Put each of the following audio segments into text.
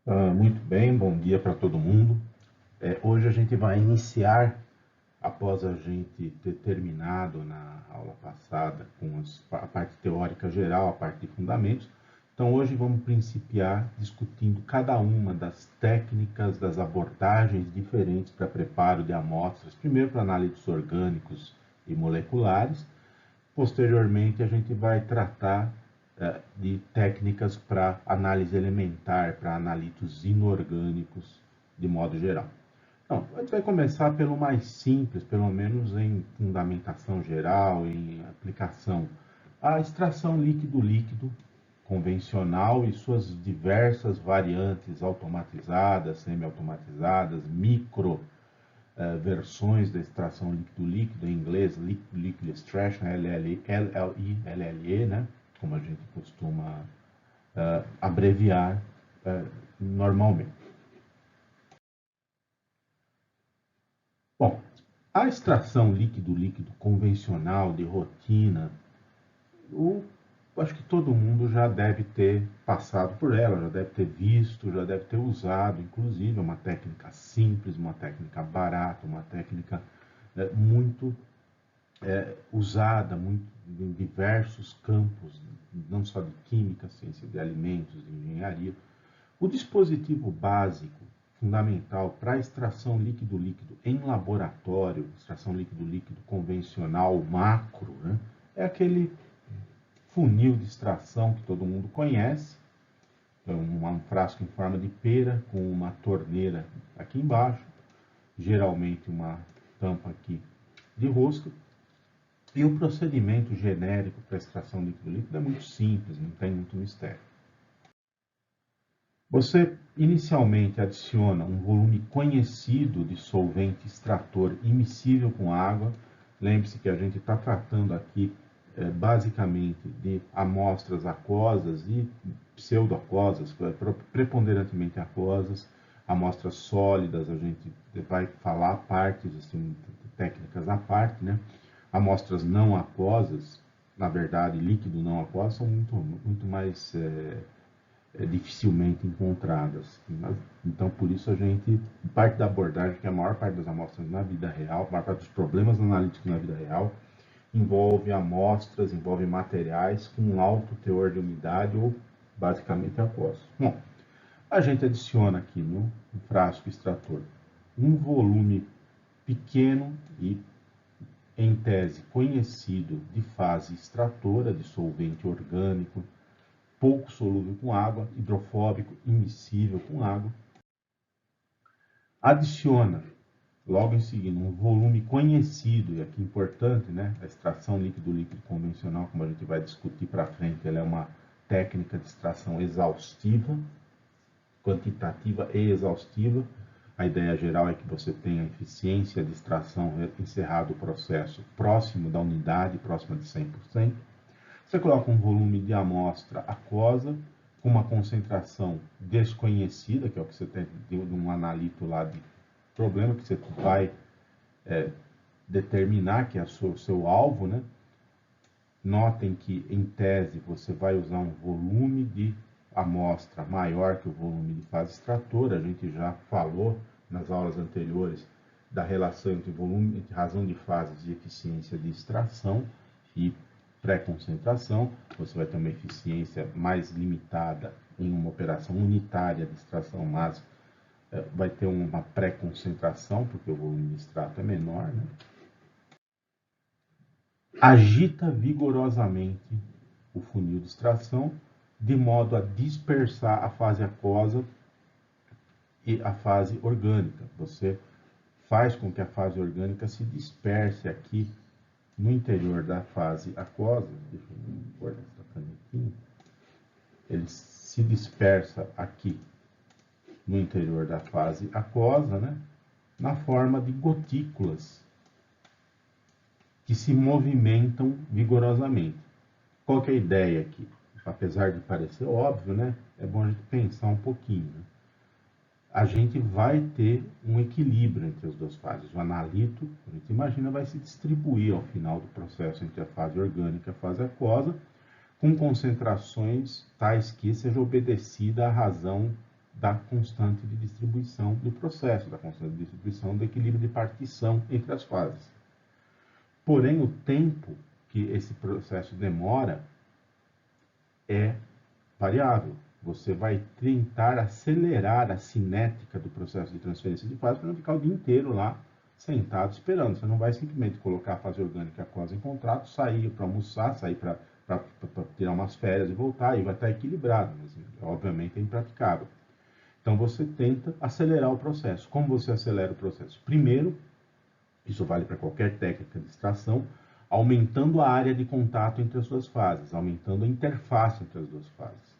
Muito bem, bom dia para todo mundo. Hoje a gente vai iniciar, após a gente ter terminado na aula passada com a parte teórica geral, a parte de fundamentos. Então hoje vamos principiar discutindo cada uma das técnicas, das abordagens diferentes para preparo de amostras, primeiro para análises orgânicos e moleculares. Posteriormente, a gente vai tratar de técnicas para análise elementar, para analitos inorgânicos, de modo geral. Então, a gente vai começar pelo mais simples, pelo menos em fundamentação geral, em aplicação. A extração líquido-líquido convencional e suas diversas variantes automatizadas, semi-automatizadas, micro versões da extração líquido-líquido, em inglês Liquid Extraction, LLE, né? Como a gente costuma abreviar normalmente. Bom, a extração líquido-líquido convencional, de rotina, acho que todo mundo já deve ter passado por ela, já deve ter visto, já deve ter usado, inclusive, é uma técnica simples, uma técnica barata, uma técnica muito usada muito em diversos campos, não só de química, ciência de alimentos, de engenharia. O dispositivo básico, fundamental para a extração líquido-líquido em laboratório, extração líquido-líquido convencional, macro, né, é aquele funil de extração que todo mundo conhece, é um frasco em forma de pera com uma torneira aqui embaixo, geralmente uma tampa aqui de rosca. E o procedimento genérico para extração líquido-líquido é muito simples, não tem muito mistério. Você inicialmente adiciona um volume conhecido de solvente extrator imiscível com água. Lembre-se que a gente está tratando aqui basicamente de amostras aquosas e pseudoaquosas, preponderantemente aquosas, amostras sólidas, a gente vai falar partes, assim, técnicas à parte, né? Amostras não aquosas, na verdade, líquido não aquoso, são muito mais dificilmente encontradas. Então, por isso, a gente, parte da abordagem, que a maior parte das amostras na vida real, a maior parte dos problemas analíticos na vida real, envolve amostras, envolve materiais com um alto teor de umidade ou basicamente aquosos. Bom, a gente adiciona aqui no frasco extrator um volume pequeno e em tese conhecido de fase extratora, de solvente orgânico, pouco solúvel com água, hidrofóbico, immiscível com água. Adiciona, logo em seguida, um volume conhecido, e aqui importante, né? A extração líquido-líquido convencional, como a gente vai discutir para frente, ela é uma técnica de extração exaustiva, quantitativa e exaustiva. A ideia geral é que você tenha a eficiência de extração encerrado o processo próximo da unidade, próxima de 100%. Você coloca um volume de amostra aquosa com uma concentração desconhecida, que é o que você tem de um analito lá de problema, que você vai determinar que é o seu alvo, né? Notem que, em tese, você vai usar um volume de amostra maior que o volume de fase extratora. A gente já falou nas aulas anteriores da relação entre volume, entre razão de fases e eficiência de extração e pré-concentração. Você vai ter uma eficiência mais limitada em uma operação unitária de extração, mas vai ter uma pré-concentração, porque o volume de extrato é menor, né? Agita vigorosamente o funil de extração, de modo a dispersar a fase aquosa e a fase orgânica. Você faz com que a fase orgânica se disperse aqui no interior da fase aquosa. Deixa eu pôr essa canetinha. Ele se dispersa aqui no interior da fase aquosa, né? Na forma de gotículas que se movimentam vigorosamente. Qual que é a ideia aqui? Apesar de parecer óbvio, né? É bom a gente pensar um pouquinho. Né? A gente vai ter um equilíbrio entre as duas fases. O analito, a gente imagina, vai se distribuir ao final do processo entre a fase orgânica e a fase aquosa, com concentrações tais que seja obedecida à razão da constante de distribuição do processo, da constante de distribuição do equilíbrio de partição entre as fases. Porém, o tempo que esse processo demora é variável. Você vai tentar acelerar a cinética do processo de transferência de fase para não ficar o dia inteiro lá sentado esperando. Você não vai simplesmente colocar a fase orgânica aquosa em contrato, sair para almoçar, sair para tirar umas férias e voltar, e vai estar equilibrado, mas obviamente é impraticável. Então você tenta acelerar o processo. Como você acelera o processo? Primeiro, isso vale para qualquer técnica de extração, aumentando a área de contato entre as duas fases, aumentando a interface entre as duas fases.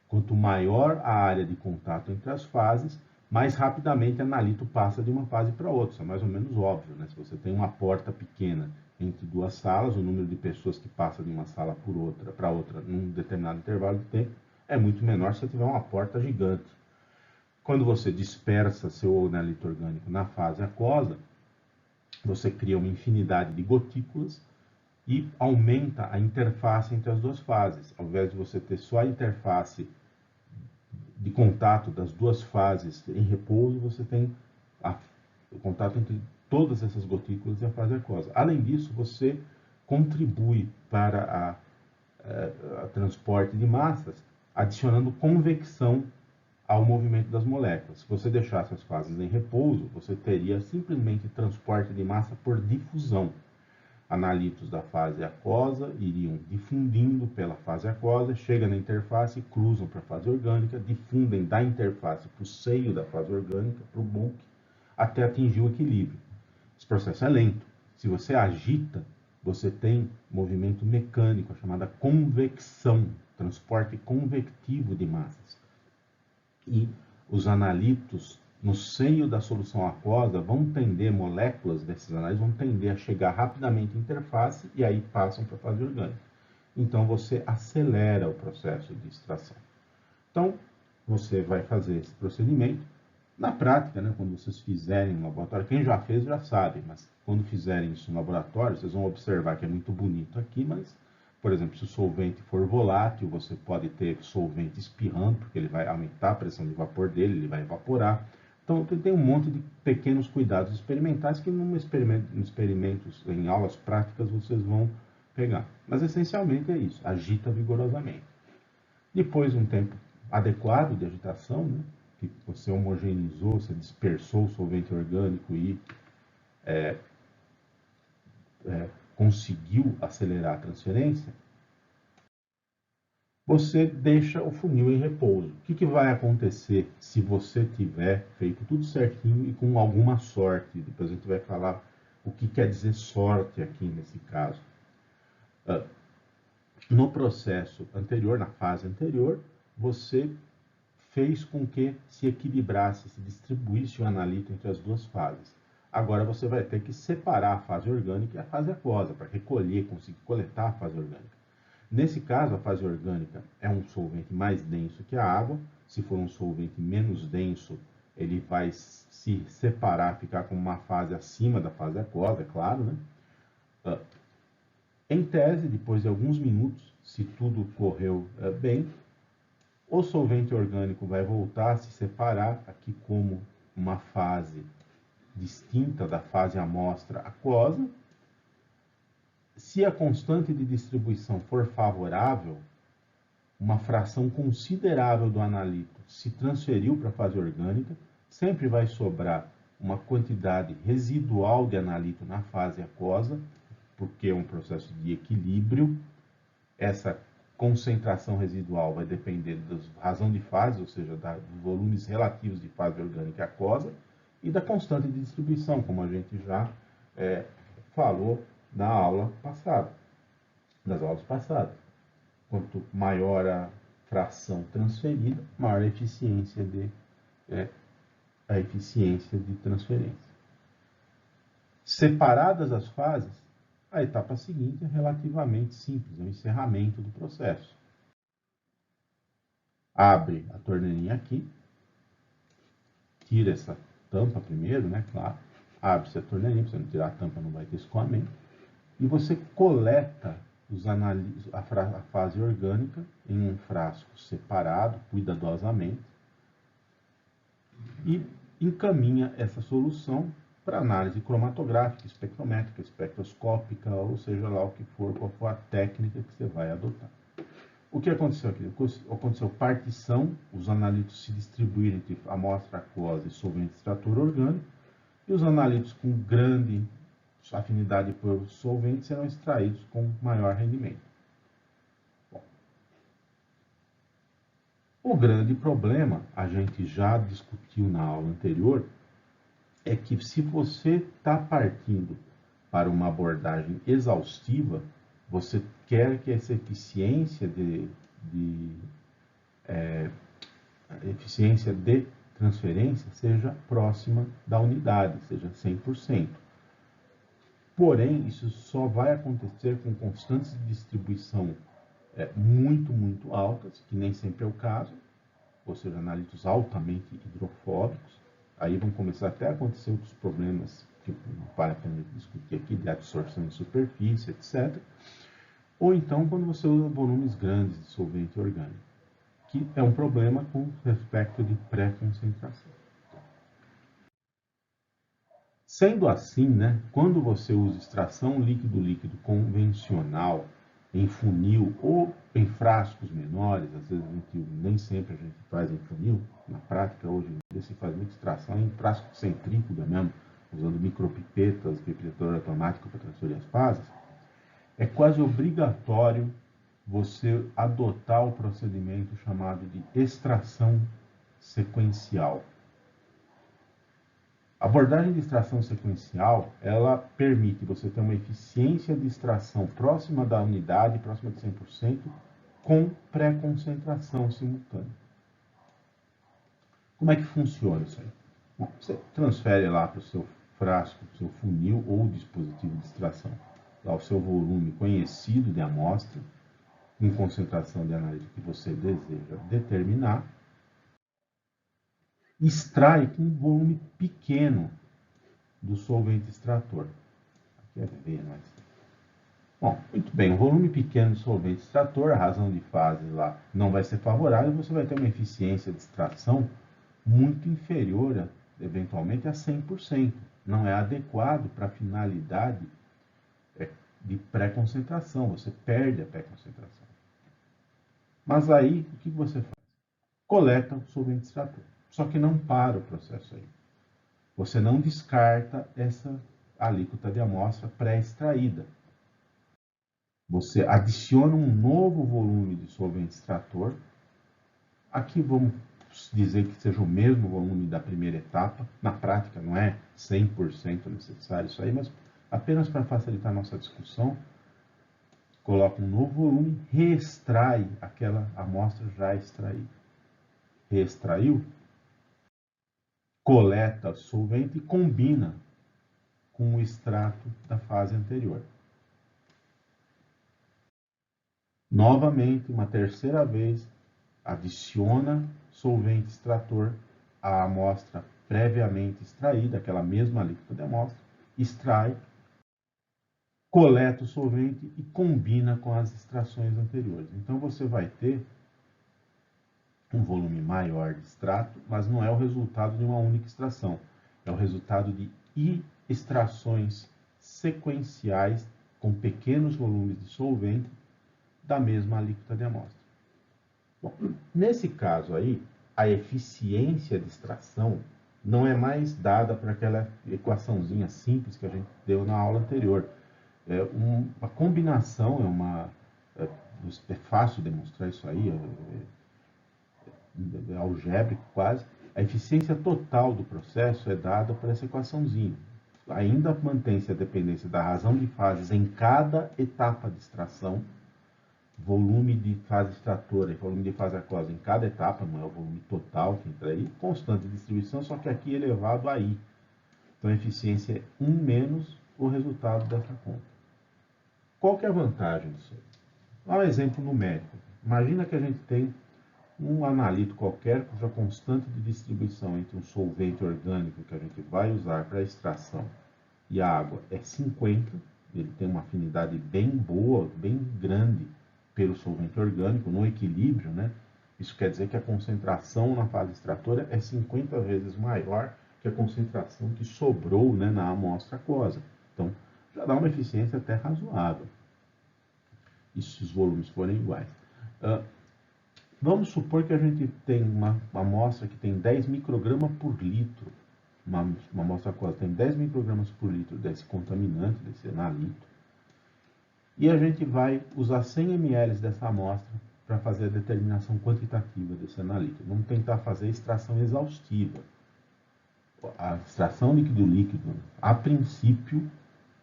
Quanto maior a área de contato entre as fases, mais rapidamente a analito passa de uma fase para outra. Isso é mais ou menos óbvio, né? Se você tem uma porta pequena entre duas salas, o número de pessoas que passa de uma sala para outra num determinado intervalo de tempo é muito menor se você tiver uma porta gigante. Quando você dispersa seu analito orgânico na fase aquosa, você cria uma infinidade de gotículas e aumenta a interface entre as duas fases. Ao invés de você ter só a interface de contato das duas fases em repouso, você tem o contato entre todas essas gotículas e a fase aquosa. Além disso, você contribui para a transporte de massas, adicionando convecção ao movimento das moléculas. Se você deixasse as fases em repouso, você teria simplesmente transporte de massa por difusão. Analitos da fase aquosa iriam difundindo pela fase aquosa, chegam na interface, cruzam para a fase orgânica, difundem da interface para o seio da fase orgânica, para o bulk, até atingir o equilíbrio. Esse processo é lento. Se você agita, você tem movimento mecânico, chamada convecção, transporte convectivo de massas. E os analitos no seio da solução aquosa vão tender, moléculas desses análitos vão tender a chegar rapidamente à interface e aí passam para a fase orgânica. Então você acelera o processo de extração. Então você vai fazer esse procedimento. Na prática, né, quando vocês fizerem no laboratório, quem já fez já sabe, mas quando fizerem isso no laboratório, vocês vão observar que é muito bonito aqui, mas, por exemplo, se o solvente for volátil, você pode ter solvente espirrando, porque ele vai aumentar a pressão de vapor dele, ele vai evaporar. Então, tem um monte de pequenos cuidados experimentais que em experimentos, em aulas práticas, vocês vão pegar. Mas, essencialmente, é isso. Agita vigorosamente. Depois de um tempo adequado de agitação, né, que você homogeneizou, você dispersou o solvente orgânico e conseguiu acelerar a transferência, você deixa o funil em repouso. O que vai acontecer se você tiver feito tudo certinho e com alguma sorte? Depois a gente vai falar o que quer dizer sorte aqui nesse caso. No processo anterior, na fase anterior, você fez com que se equilibrasse, se distribuísse o analito entre as duas fases. Agora você vai ter que separar a fase orgânica e a fase aquosa para recolher, conseguir coletar a fase orgânica. Nesse caso, a fase orgânica é um solvente mais denso que a água. Se for um solvente menos denso, ele vai se separar, ficar com uma fase acima da fase aquosa, é claro, né? Em tese, depois de alguns minutos, se tudo correu bem, o solvente orgânico vai voltar a se separar aqui como uma fase distinta da fase amostra aquosa. Se a constante de distribuição for favorável, uma fração considerável do analito se transferiu para a fase orgânica, sempre vai sobrar uma quantidade residual de analito na fase aquosa, porque é um processo de equilíbrio. Essa concentração residual vai depender da razão de fase, ou seja, dos volumes relativos de fase orgânica aquosa, e da constante de distribuição, como a gente já falou na aula passada, nas aulas passadas. Quanto maior a fração transferida, maior a eficiência de transferência. Separadas as fases, a etapa seguinte é relativamente simples, é o encerramento do processo. Abre a torneirinha aqui, tira essa tampa primeiro, né? Claro. Abre-se a torneirinha, para você não tirar a tampa, não vai ter escoamento. E você coleta a fase orgânica em um frasco separado, cuidadosamente. e encaminha essa solução para análise cromatográfica, espectrométrica, espectroscópica, ou seja lá o que for, qual for a técnica que você vai adotar. O que aconteceu aqui? Aconteceu partição, os analíticos se distribuíram entre amostra aquosa e solvente extrator orgânico, e os analíticos com grande afinidade por solvente serão extraídos com maior rendimento. Bom, o grande problema, a gente já discutiu na aula anterior, é que se você está partindo para uma abordagem exaustiva, você quer que essa eficiência eficiência de transferência seja próxima da unidade, seja 100%. Porém, isso só vai acontecer com constantes de distribuição muito altas, que nem sempre é o caso, ou seja, analíticos altamente hidrofóbicos. Aí vão começar até a acontecer outros problemas, que não vale a pena discutir aqui, de absorção de superfície, etc. Ou então, quando você usa volumes grandes de solvente orgânico, que é um problema com respeito de pré-concentração. Sendo assim, né, quando você usa extração líquido-líquido convencional em funil ou em frascos menores, às vezes nem sempre a gente faz em funil, na prática hoje em dia se faz muita extração em frasco centrífuga mesmo, usando micropipetas, pipetador automático para transferir as fases, é quase obrigatório você adotar o procedimento chamado de extração sequencial. A abordagem de extração sequencial, ela permite você ter uma eficiência de extração próxima da unidade, próxima de 100%, com pré-concentração simultânea. Como é que funciona isso aí? Bom, você transfere lá para o seu frasco, para o seu funil ou dispositivo de extração, lá o seu volume conhecido de amostra, em concentração de analítica que você deseja determinar, extrai com um volume pequeno do solvente extrator. Aqui é V, mas... Bom, muito bem, um volume pequeno de solvente extrator, a razão de fase lá não vai ser favorável, você vai ter uma eficiência de extração muito inferior, eventualmente, a 100%. Não é adequado para a finalidade de pré-concentração, você perde a pré-concentração. Mas aí, o que você faz? Coleta o solvente extrator. Só que não para o processo aí. Você não descarta essa alíquota de amostra pré-extraída. Você adiciona um novo volume de solvente extrator. Aqui vamos dizer que seja o mesmo volume da primeira etapa. Na prática não é 100% necessário isso aí, mas apenas para facilitar a nossa discussão, coloca um novo volume, reextrai aquela amostra já extraída. Reextraiu, coleta o solvente e combina com o extrato da fase anterior. Novamente, uma terceira vez, adiciona solvente extrator à amostra previamente extraída, aquela mesma alíquota de amostra, extrai, coleta o solvente e combina com as extrações anteriores. Então você vai ter um volume maior de extrato, mas não é o resultado de uma única extração, é o resultado de extrações sequenciais com pequenos volumes de solvente da mesma alíquota de amostra. Bom, nesse caso aí, a eficiência de extração não é mais dada por aquela equaçãozinha simples que a gente deu na aula anterior. Uma combinação, é fácil demonstrar isso aí, é algébrico quase. A eficiência total do processo é dada por essa equaçãozinha. Ainda mantém-se a dependência da razão de fases em cada etapa de extração, volume de fase extratora e volume de fase aquosa em cada etapa, não é o volume total que entra aí, constante de distribuição, só que aqui elevado a I. Então a eficiência é 1 menos o resultado dessa conta. Qual que é a vantagem disso aí? Dá um exemplo numérico. Imagina que a gente tem um analito qualquer cuja constante de distribuição entre um solvente orgânico que a gente vai usar para extração e a água é 50, ele tem uma afinidade bem boa, bem grande pelo solvente orgânico, no equilíbrio, né, Isso quer dizer que a concentração na fase extratora é 50 vezes maior que a concentração que sobrou, né, na amostra aquosa. Então, já dá uma eficiência até razoável. Isso se os volumes forem iguais. Vamos supor que a gente tem uma amostra que tem 10 microgramas por litro. Uma amostra aquosa tem 10 microgramas por litro desse contaminante, desse analito. E a gente vai usar 100 ml dessa amostra para fazer a determinação quantitativa desse analito. Vamos tentar fazer a extração exaustiva. A extração líquido-líquido, a princípio,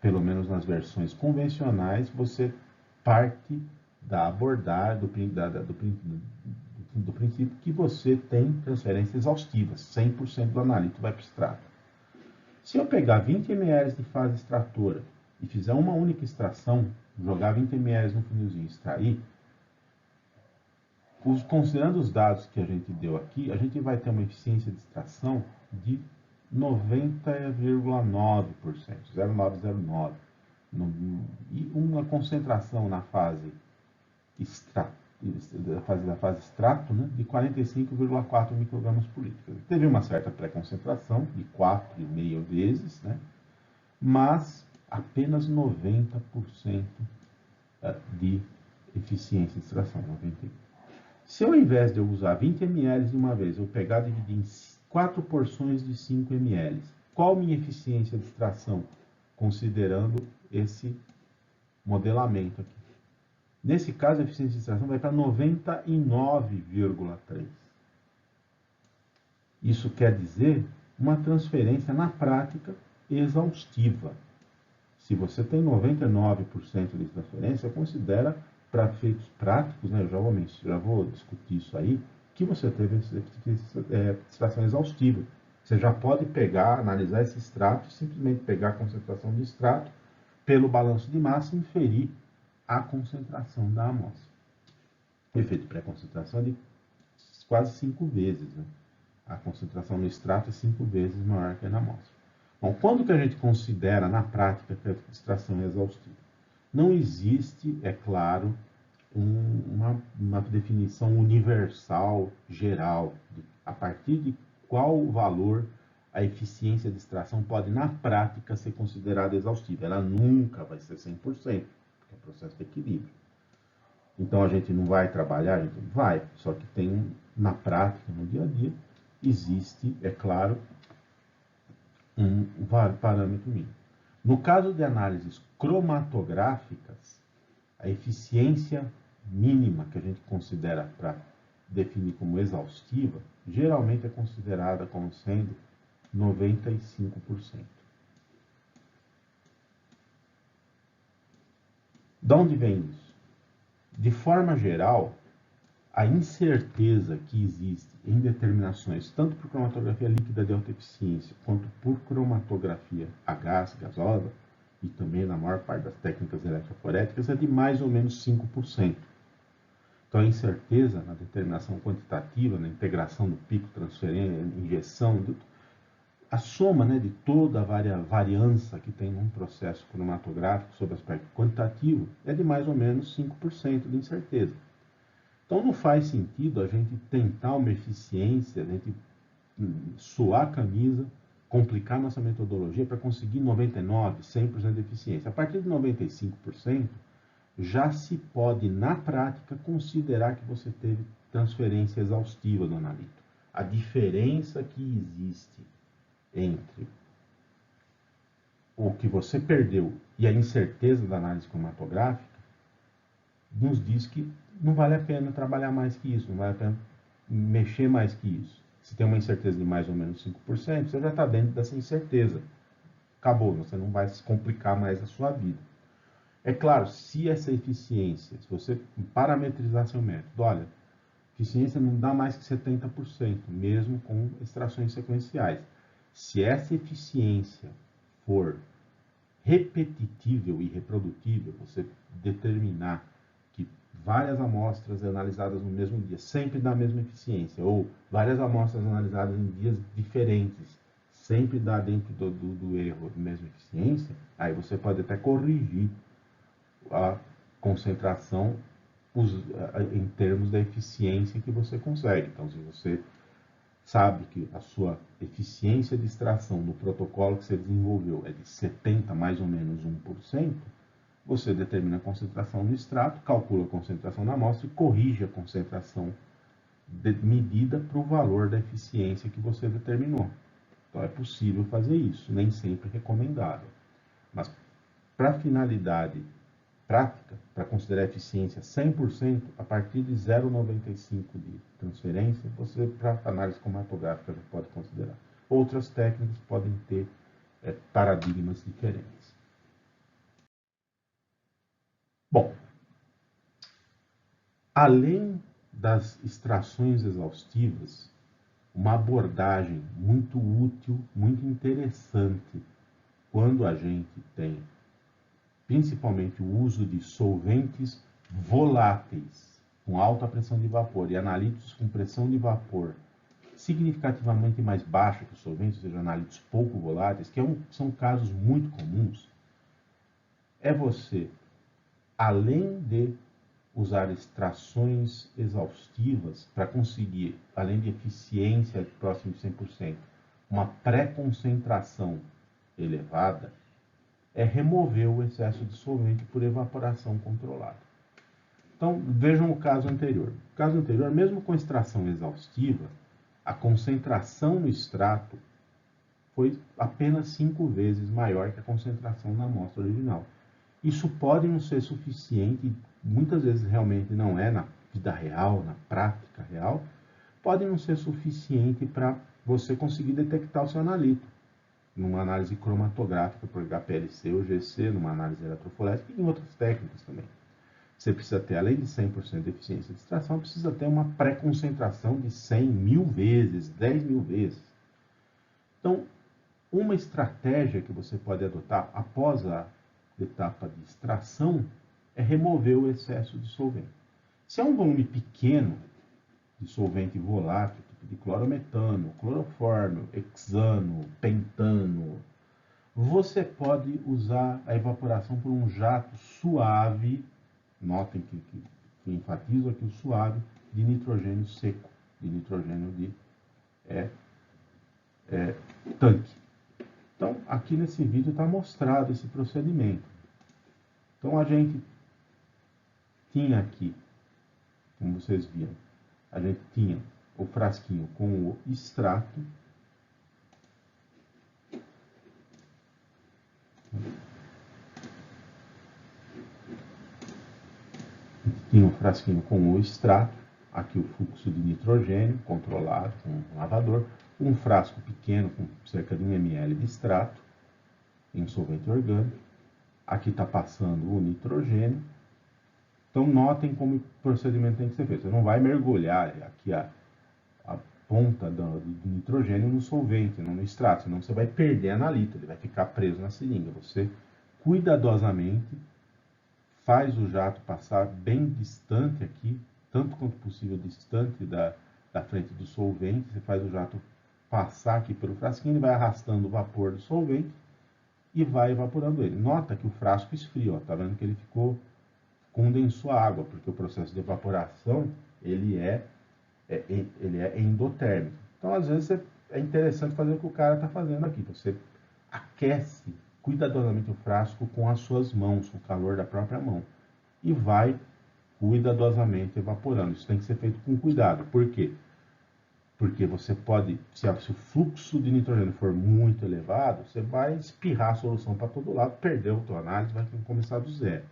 pelo menos nas versões convencionais, você parte da abordagem, do princípio que você tem transferência exaustiva, 100% do analito vai para o extrato. Se eu pegar 20 ml de fase extratora e fizer uma única extração, jogar 20 ml no funilzinho e extrair, considerando os dados que a gente deu aqui, a gente vai ter uma eficiência de extração de 90,9%, 0,909. E uma concentração na fase extrato, da fase extrato, né, de 45,4 microgramas por litro. Teve uma certa pré-concentração de 4,5 vezes, né, mas apenas 90% de eficiência de extração, 91%. Se ao invés de eu usar 20 ml de uma vez, eu pegar e dividir em 4 porções de 5 ml, qual minha eficiência de extração, considerando esse modelamento aqui? Nesse caso, a eficiência de extração vai para 99,3. Isso quer dizer uma transferência na prática exaustiva. Se você tem 99% de transferência, considera para efeitos práticos, né, eu já vou discutir isso aí, que você teve extração exaustiva. Você já pode pegar, analisar esse extrato, simplesmente pegar a concentração do extrato, pelo balanço de massa, inferir a concentração da amostra. O efeito pré-concentração é de quase 5 vezes. Né? A concentração no extrato é 5 vezes maior que a na amostra. Bom, quando que a gente considera na prática que a extração é exaustiva? Não existe, é claro, uma definição universal, geral, a partir de qual valor a eficiência de extração pode, na prática, ser considerada exaustiva. Ela nunca vai ser 100%, porque é um processo de equilíbrio. Então, a gente não vai trabalhar? A gente vai, só que tem, na prática, no dia a dia, existe, é claro, um parâmetro mínimo. No caso de análises cromatográficas, a eficiência mínima que a gente considera para definir como exaustiva, geralmente é considerada como sendo 95%. De onde vem isso? De forma geral, a incerteza que existe em determinações, tanto por cromatografia líquida de alta eficiência, quanto por cromatografia a gás, gasosa, e também na maior parte das técnicas eletroforéticas, é de mais ou menos 5%. Então, a incerteza na determinação quantitativa, na integração do pico, transferência, injeção, a soma, né, de toda a variância que tem num processo cromatográfico sob aspecto quantitativo é de mais ou menos 5% de incerteza. Então, não faz sentido a gente tentar uma eficiência, a gente suar a camisa, complicar nossa metodologia para conseguir 99%, 100% de eficiência. A partir de 95%, já se pode, na prática, considerar que você teve transferência exaustiva do analito. A diferença que existe entre o que você perdeu e a incerteza da análise cromatográfica nos diz que não vale a pena trabalhar mais que isso, não vale a pena mexer mais que isso. Se tem uma incerteza de mais ou menos 5%, você já está dentro dessa incerteza. Acabou, você não vai se complicar mais a sua vida. É claro, se essa eficiência, se você parametrizar seu método, olha, eficiência não dá mais que 70%, mesmo com extrações sequenciais. Se essa eficiência for repetitível e reprodutível, você determinar que várias amostras analisadas no mesmo dia sempre dá a mesma eficiência, ou várias amostras analisadas em dias diferentes sempre dá dentro do erro a mesma eficiência, aí você pode até corrigir a concentração em termos da eficiência que você consegue. Então, se você sabe que a sua eficiência de extração no protocolo que você desenvolveu é de 70, mais ou menos 1%, você determina a concentração no extrato, calcula a concentração na amostra e corrige a concentração medida para o valor da eficiência que você determinou. Então é possível fazer isso, nem sempre recomendável. Mas para finalidade prática, para considerar a eficiência 100%, a partir de 0,95 de transferência, você, para análise cromatográfica, já pode considerar. Outras técnicas podem ter paradigmas diferentes. Bom, além das extrações exaustivas, uma abordagem muito útil, muito interessante, quando a gente tem principalmente o uso de solventes voláteis com alta pressão de vapor e analíticos com pressão de vapor significativamente mais baixa que os solventes, ou seja, analíticos pouco voláteis, que são casos muito comuns, é você, além de usar extrações exaustivas para conseguir, além de eficiência próxima de 100%, uma pré-concentração elevada, é remover o excesso de solvente por evaporação controlada. Então, vejam o caso anterior. No caso anterior, mesmo com extração exaustiva, a concentração no extrato foi apenas 5 vezes maior que a concentração na amostra original. Isso pode não ser suficiente, muitas vezes realmente não é na vida real, na prática real, pode não ser suficiente para você conseguir detectar o seu analito numa análise cromatográfica por HPLC ou GC, numa análise eletroforésica e em outras técnicas também. Você precisa ter, além de 100% de eficiência de extração, precisa ter uma pré-concentração de 100 mil vezes, 10 mil vezes. Então, uma estratégia que você pode adotar após a etapa de extração é remover o excesso de solvente. Se é um volume pequeno de solvente volátil, tipo de clorometano, cloroformo, hexano, pentano, você pode usar a evaporação por um jato suave, notem que enfatizo aqui o suave, de nitrogênio seco, de nitrogênio de tanque. Então, aqui nesse vídeo está mostrado esse procedimento. Então, a gente tinha aqui, como vocês viram, a gente tinha o frasquinho com o extrato. Tinha um frasquinho com o extrato, aqui o fluxo de nitrogênio controlado com um lavador, um frasco pequeno com cerca de 1 ml de extrato em solvente orgânico. Aqui está passando o nitrogênio. Então notem como o procedimento tem que ser feito. Você não vai mergulhar aqui a ponta do nitrogênio no solvente, não no extrato, senão você vai perder a analito, ele vai ficar preso na seringa. Você cuidadosamente faz o jato passar bem distante aqui, tanto quanto possível distante da frente do solvente. Você faz o jato passar aqui pelo frasquinho, ele vai arrastando o vapor do solvente e vai evaporando ele. Nota que o frasco esfria, ó, tá vendo que ele condensou a água, porque o processo de evaporação ele é endotérmico. Então, às vezes, é interessante fazer o que o cara está fazendo aqui. Você aquece cuidadosamente o frasco com as suas mãos, com o calor da própria mão, e vai cuidadosamente evaporando. Isso tem que ser feito com cuidado. Por quê? Porque você pode, se o fluxo de nitrogênio for muito elevado, você vai espirrar a solução para todo lado, perder a tua análise, vai começar do zero.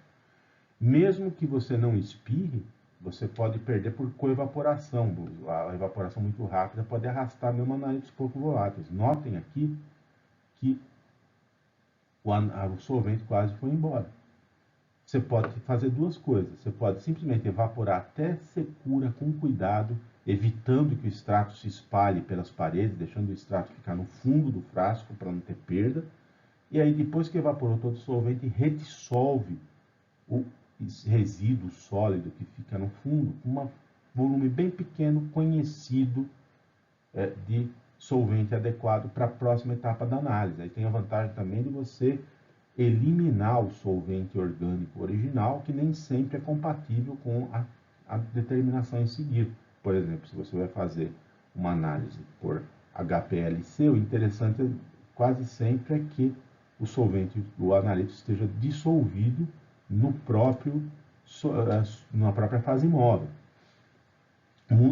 Mesmo que você não espirre, você pode perder por coevaporação. A evaporação muito rápida pode arrastar mesmo análitos pouco voláteis. Notem aqui que o solvente quase foi embora. Você pode fazer duas coisas. Você pode simplesmente evaporar até secura com cuidado, evitando que o extrato se espalhe pelas paredes, deixando o extrato ficar no fundo do frasco para não ter perda. E aí, depois que evaporou todo o solvente, redissolve o resíduo sólido que fica no fundo, um volume bem pequeno, conhecido de solvente adequado para a próxima etapa da análise. Aí tem a vantagem também de você eliminar o solvente orgânico original, que nem sempre é compatível com a determinação em seguir. Por exemplo, se você vai fazer uma análise por HPLC, o interessante quase sempre é que o solvente do analítico esteja dissolvido no próprio, na própria fase móvel.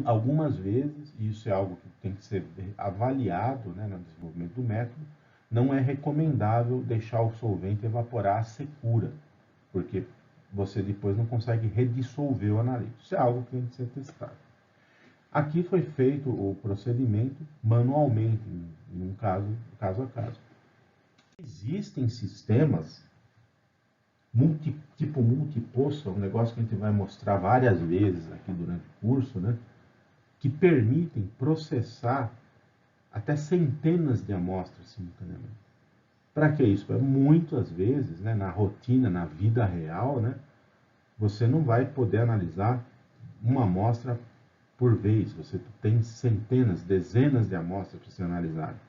Algumas vezes, e isso é algo que tem que ser avaliado, né, no desenvolvimento do método, não é recomendável deixar o solvente evaporar a secura, porque você depois não consegue redissolver o analítico. Isso é algo que tem que ser testado. Aqui foi feito o procedimento manualmente, em um caso a caso. Existem sistemas tipo multipoço, é um negócio que a gente vai mostrar várias vezes aqui durante o curso, né, que permitem processar até centenas de amostras simultaneamente. Para que isso? Muitas vezes, né, na rotina, na vida real, né, você não vai poder analisar uma amostra por vez. Você tem centenas, dezenas de amostras para ser analisadas.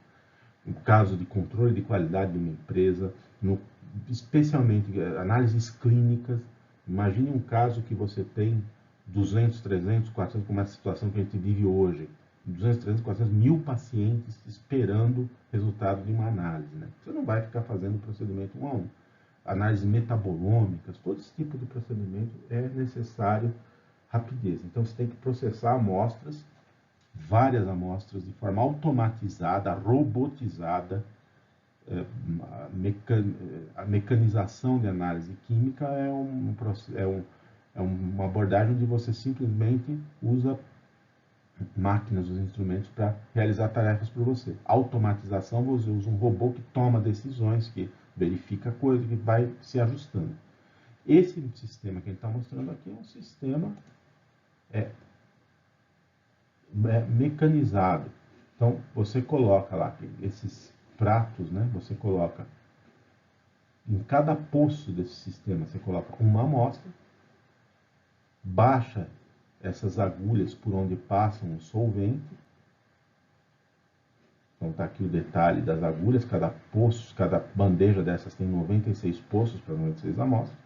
No caso de controle de qualidade de uma empresa, especialmente análises clínicas. Imagine um caso que você tem 200, 300, 400, como é a situação que a gente vive hoje. 200, 300, 400 mil pacientes esperando resultado de uma análise. Né? Você não vai ficar fazendo procedimento um a um. Análises metabolômicas, todo esse tipo de procedimento é necessário rapidez. Então, você tem que processar amostras, várias amostras, de forma automatizada, robotizada. A mecanização de análise química é uma abordagem onde você simplesmente usa máquinas, os instrumentos para realizar tarefas por você. Automatização, você usa um robô que toma decisões, que verifica coisas, que vai se ajustando. Esse sistema que a gente está mostrando aqui é um sistema mecanizado. Então, você coloca lá esses pratos, né? Você coloca em cada poço desse sistema, você coloca uma amostra, baixa essas agulhas por onde passam o solvente. Então está aqui o detalhe das agulhas, cada poço, cada bandeja dessas tem 96 poços para 96 amostras.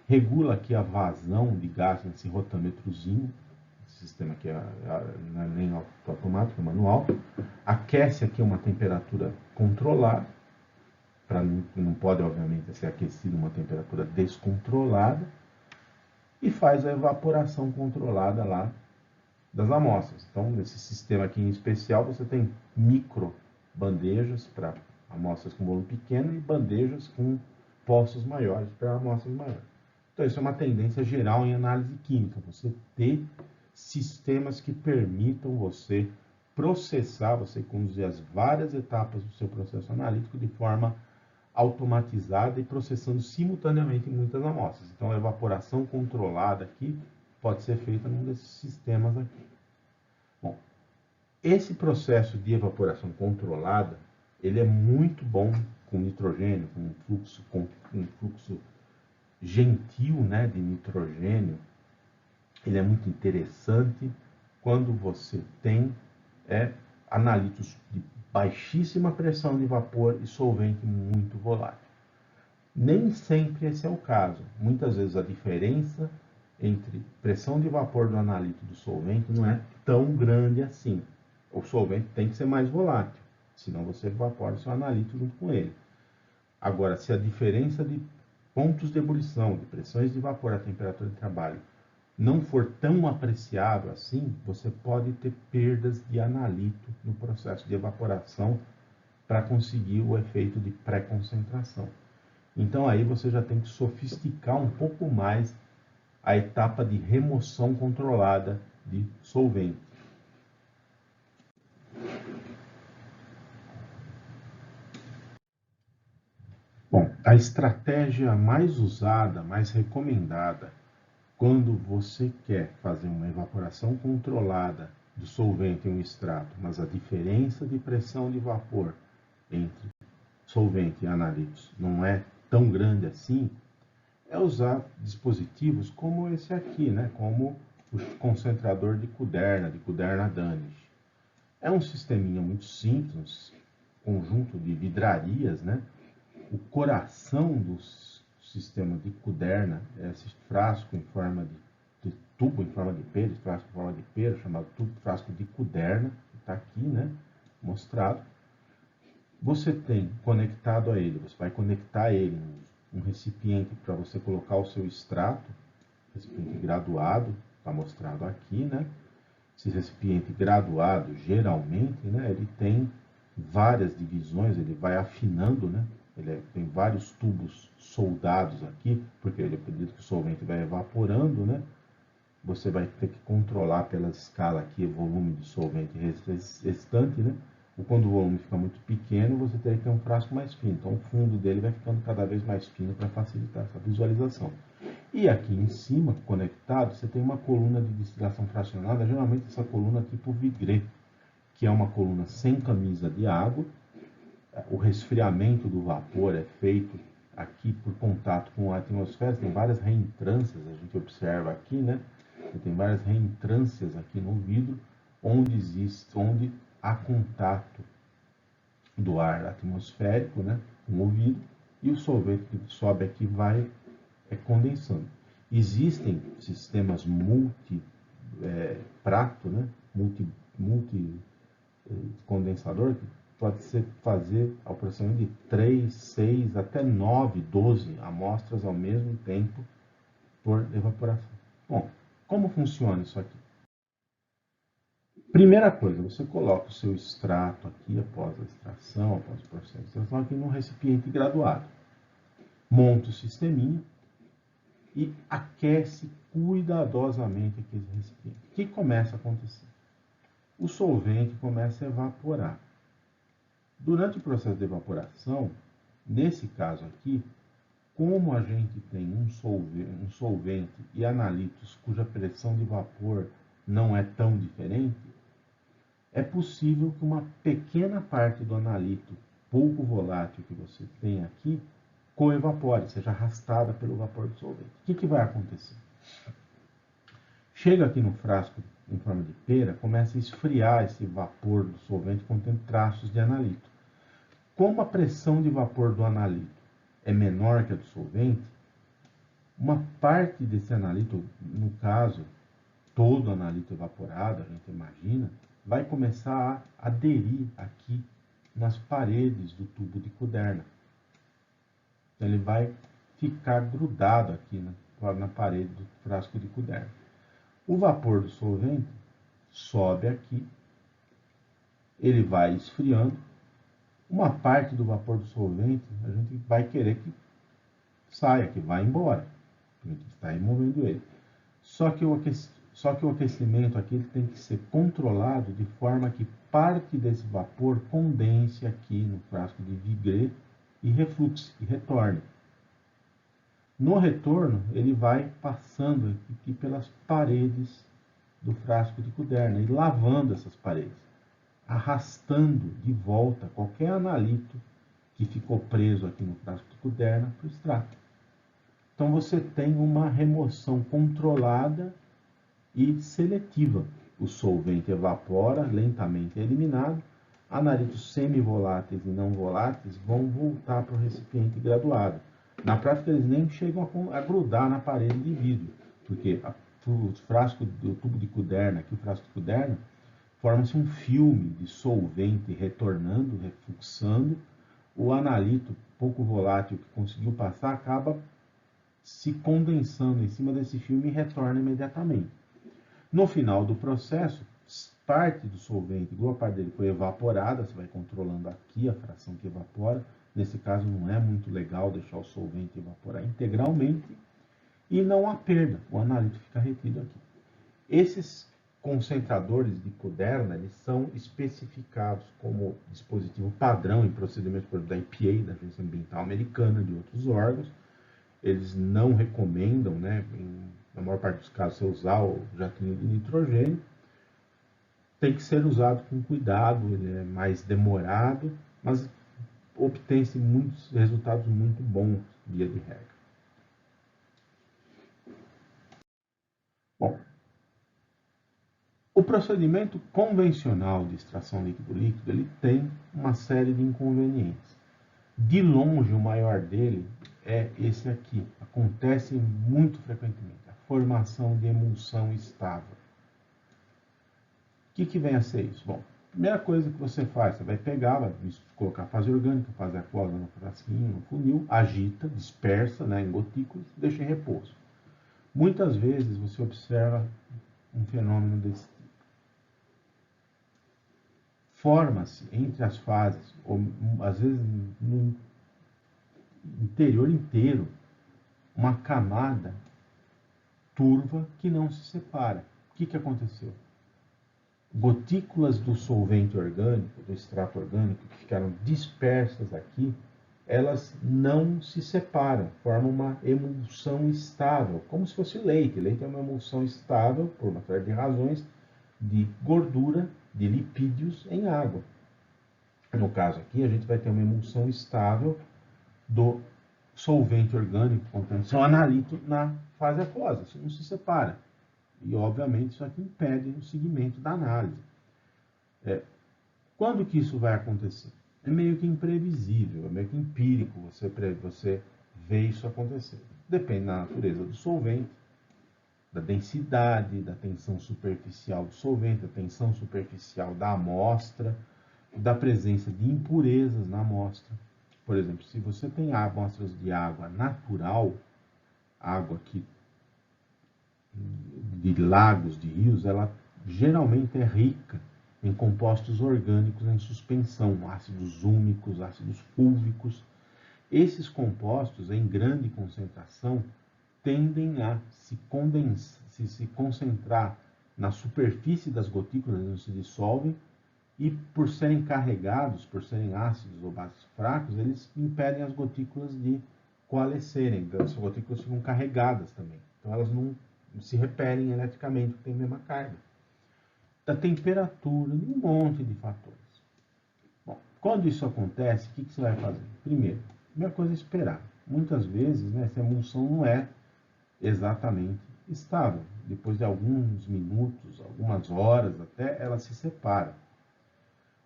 Regula aqui a vazão de gás nesse rotâmetrozinho. Esse sistema aqui não é nem automático, é manual. Aquece aqui uma temperatura controlada, não pode, obviamente, ser aquecido uma temperatura descontrolada, e faz a evaporação controlada lá das amostras. Então, nesse sistema aqui em especial, você tem micro bandejas para amostras com volume pequeno e bandejas com poços maiores para amostras maiores. Então, isso é uma tendência geral em análise química, você ter sistemas que permitam você processar, você conduzir as várias etapas do seu processo analítico de forma automatizada e processando simultaneamente muitas amostras. Então, a evaporação controlada aqui pode ser feita num desses sistemas aqui. Bom, esse processo de evaporação controlada, ele é muito bom com nitrogênio, com um fluxo gentil, né, de nitrogênio. Ele é muito interessante quando você tem analíticos de baixíssima pressão de vapor e solvente muito volátil. Nem sempre esse é o caso. Muitas vezes a diferença entre pressão de vapor do analítico e do solvente não é tão grande assim. O solvente tem que ser mais volátil, senão você evapora o seu analítico junto com ele. Agora, se a diferença de pontos de ebulição, de pressões de vapor à temperatura de trabalho não for tão apreciável assim, você pode ter perdas de analito no processo de evaporação para conseguir o efeito de pré-concentração. Então aí você já tem que sofisticar um pouco mais a etapa de remoção controlada de solvente. Bom, a estratégia mais usada, mais recomendada, quando você quer fazer uma evaporação controlada do solvente em um extrato, mas a diferença de pressão de vapor entre solvente e analíticos não é tão grande assim, é usar dispositivos como esse aqui, né? Como o concentrador de Kuderna Danish. É um sisteminha muito simples, conjunto de vidrarias, né? o coração do sistema de Kuderna é esse frasco em forma de tubo em forma de pera, esse frasco em forma de pera, chamado frasco de Kuderna, que está aqui, né, mostrado. Você tem conectado a ele, você vai conectar ele um recipiente para você colocar o seu extrato, recipiente graduado, está mostrado aqui, né? Esse recipiente graduado, geralmente, né, ele tem várias divisões, ele vai afinando, né? Tem vários tubos soldados aqui, porque ele acredita que o solvente vai evaporando, né? Você vai ter que controlar pela escala aqui o volume de solvente restante, né? Quando o volume fica muito pequeno, você tem que ter um frasco mais fino. Então, o fundo dele vai ficando cada vez mais fino para facilitar essa visualização. E aqui em cima, conectado, você tem uma coluna de destilação fracionada, geralmente essa coluna tipo Vigré, que é uma coluna sem camisa de água. O resfriamento do vapor é feito aqui por contato com a atmosfera, tem várias reentrâncias, a gente observa aqui, né? Tem várias reentrâncias aqui no vidro, onde há contato do ar atmosférico, né, com o vidro, e o solvente que sobe aqui vai condensando. Existem sistemas multi-prato, né, multi-condensador, que pode ser fazer aproximadamente de 3, 6, até 9, 12 amostras ao mesmo tempo por evaporação. Bom, como funciona isso aqui? Primeira coisa, você coloca o seu extrato aqui, após a extração, após o processo de extração, aqui num recipiente graduado. Monta o sisteminha e aquece cuidadosamente aquele recipiente. O que começa a acontecer? O solvente começa a evaporar. Durante o processo de evaporação, nesse caso aqui, como a gente tem um solvente e analitos cuja pressão de vapor não é tão diferente, é possível que uma pequena parte do analito pouco volátil que você tem aqui coevapore, seja arrastada pelo vapor do solvente. O que vai acontecer? Chega aqui no frasco em forma de pera, começa a esfriar esse vapor do solvente contendo traços de analito. Como a pressão de vapor do analito é menor que a do solvente, uma parte desse analito, no caso, todo analito evaporado, a gente imagina, vai começar a aderir aqui nas paredes do tubo de Kuderna. Então, ele vai ficar grudado aqui na parede do frasco de Kuderna. O vapor do solvente sobe aqui, ele vai esfriando. Uma parte do vapor do solvente a gente vai querer que saia, que vá embora. A gente está removendo ele. Só que o aquecimento aqui ele tem que ser controlado de forma que parte desse vapor condense aqui no frasco de Vigré e refluxe, e retorne. No retorno, ele vai passando aqui pelas paredes do frasco de Kuderna e lavando essas paredes, arrastando de volta qualquer analito que ficou preso aqui no frasco de Kuderna para o extrato. Então você tem uma remoção controlada e seletiva. O solvente evapora, lentamente é eliminado, analitos semivoláteis e não voláteis vão voltar para o recipiente graduado. Na prática, eles nem chegam a grudar na parede de vidro, porque o frasco do tubo de Kuderna, aqui o frasco de Kuderna, forma-se um filme de solvente retornando, refluxando. O analito pouco volátil que conseguiu passar acaba se condensando em cima desse filme e retorna imediatamente. No final do processo, parte do solvente, boa parte dele foi evaporada, você vai controlando aqui a fração que evapora. Nesse caso, não é muito legal deixar o solvente evaporar integralmente e não há perda, o analito fica retido aqui. Esses concentradores de Kuderna, eles são especificados como dispositivo padrão em procedimentos, por exemplo, da EPA, da Agência Ambiental Americana, de outros órgãos. Eles não recomendam, né, na maior parte dos casos, você usar o jatinho de nitrogênio. Tem que ser usado com cuidado, ele é mais demorado, mas obtém-se muitos resultados muito bons, via de regra. Bom, o procedimento convencional de extração líquido-líquido ele tem uma série de inconvenientes. De longe, o maior dele é esse aqui. Acontece muito frequentemente, a formação de emulsão estável. O que vem a ser isso? Bom, primeira coisa que você faz, você vai pegar, vai colocar fase orgânica, fase aquosa no frasquinho, no funil, agita, dispersa, né, em gotículas, deixa em repouso. Muitas vezes você observa um fenômeno desse tipo. Forma-se entre as fases, ou às vezes no interior inteiro, uma camada turva que não se separa. O que aconteceu? Gotículas do solvente orgânico, do extrato orgânico, que ficaram dispersas aqui, elas não se separam, formam uma emulsão estável, como se fosse leite. Leite é uma emulsão estável, por uma série de razões, de gordura, de lipídios em água. No caso aqui, a gente vai ter uma emulsão estável do solvente orgânico, contenção analítico, na fase aquosa. Isso não se separa. E, obviamente, isso aqui impede o seguimento da análise. Quando que isso vai acontecer? É meio que imprevisível, é meio que empírico você vê isso acontecer. Depende da natureza do solvente, da densidade, da tensão superficial do solvente, da tensão superficial da amostra, da presença de impurezas na amostra. Por exemplo, se você tem amostras de água natural, água de lagos, de rios, ela geralmente é rica em compostos orgânicos em suspensão, ácidos úmicos, ácidos fúlvicos. Esses compostos, em grande concentração, tendem a se condensar, se concentrar na superfície das gotículas, não se dissolvem, e por serem carregados, por serem ácidos ou bases fracos, eles impedem as gotículas de coalescerem. Então, as gotículas ficam carregadas também. Então, elas não se repelem eletricamente, porque têm a mesma carga. Da temperatura, de um monte de fatores. Bom, quando isso acontece, o que você vai fazer? Primeiro, a primeira coisa é esperar. Muitas vezes, né, essa emulsão não é exatamente estável. Depois de alguns minutos, algumas horas até, ela se separa.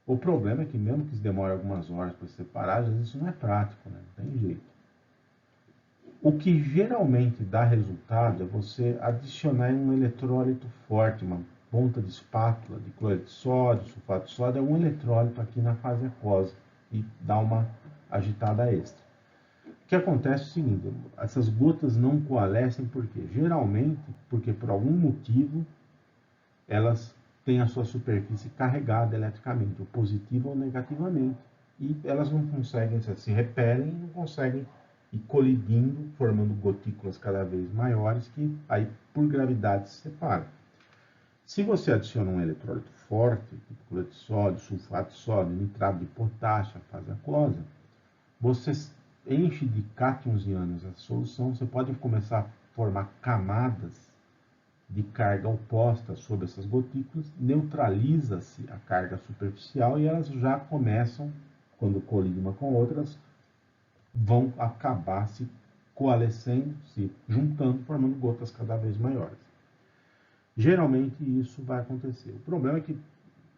O problema é que mesmo que demore algumas horas para se separar, às vezes isso não é prático, né? Não tem jeito. O que geralmente dá resultado é você adicionar um eletrólito forte, uma ponta de espátula de cloreto de sódio, sulfato de sódio, um eletrólito aqui na fase aquosa e dá uma agitada extra. O que acontece é o seguinte, essas gotas não coalescem por quê? Geralmente porque por algum motivo elas têm a sua superfície carregada eletricamente, ou positiva ou negativamente, e elas não conseguem, se repelem e não conseguem ir colidindo, formando gotículas cada vez maiores, que aí por gravidade se separam. Se você adiciona um eletrólito forte, tipo cloreto de sódio, sulfato de sódio, nitrato de potássio, a fase aquosa, você enche de cátions e ânions a solução, você pode começar a formar camadas de carga oposta sobre essas gotículas, neutraliza-se a carga superficial e elas já começam, quando colidem uma com outras, vão acabar se coalescendo, se juntando, formando gotas cada vez maiores. Geralmente isso vai acontecer. O problema é que,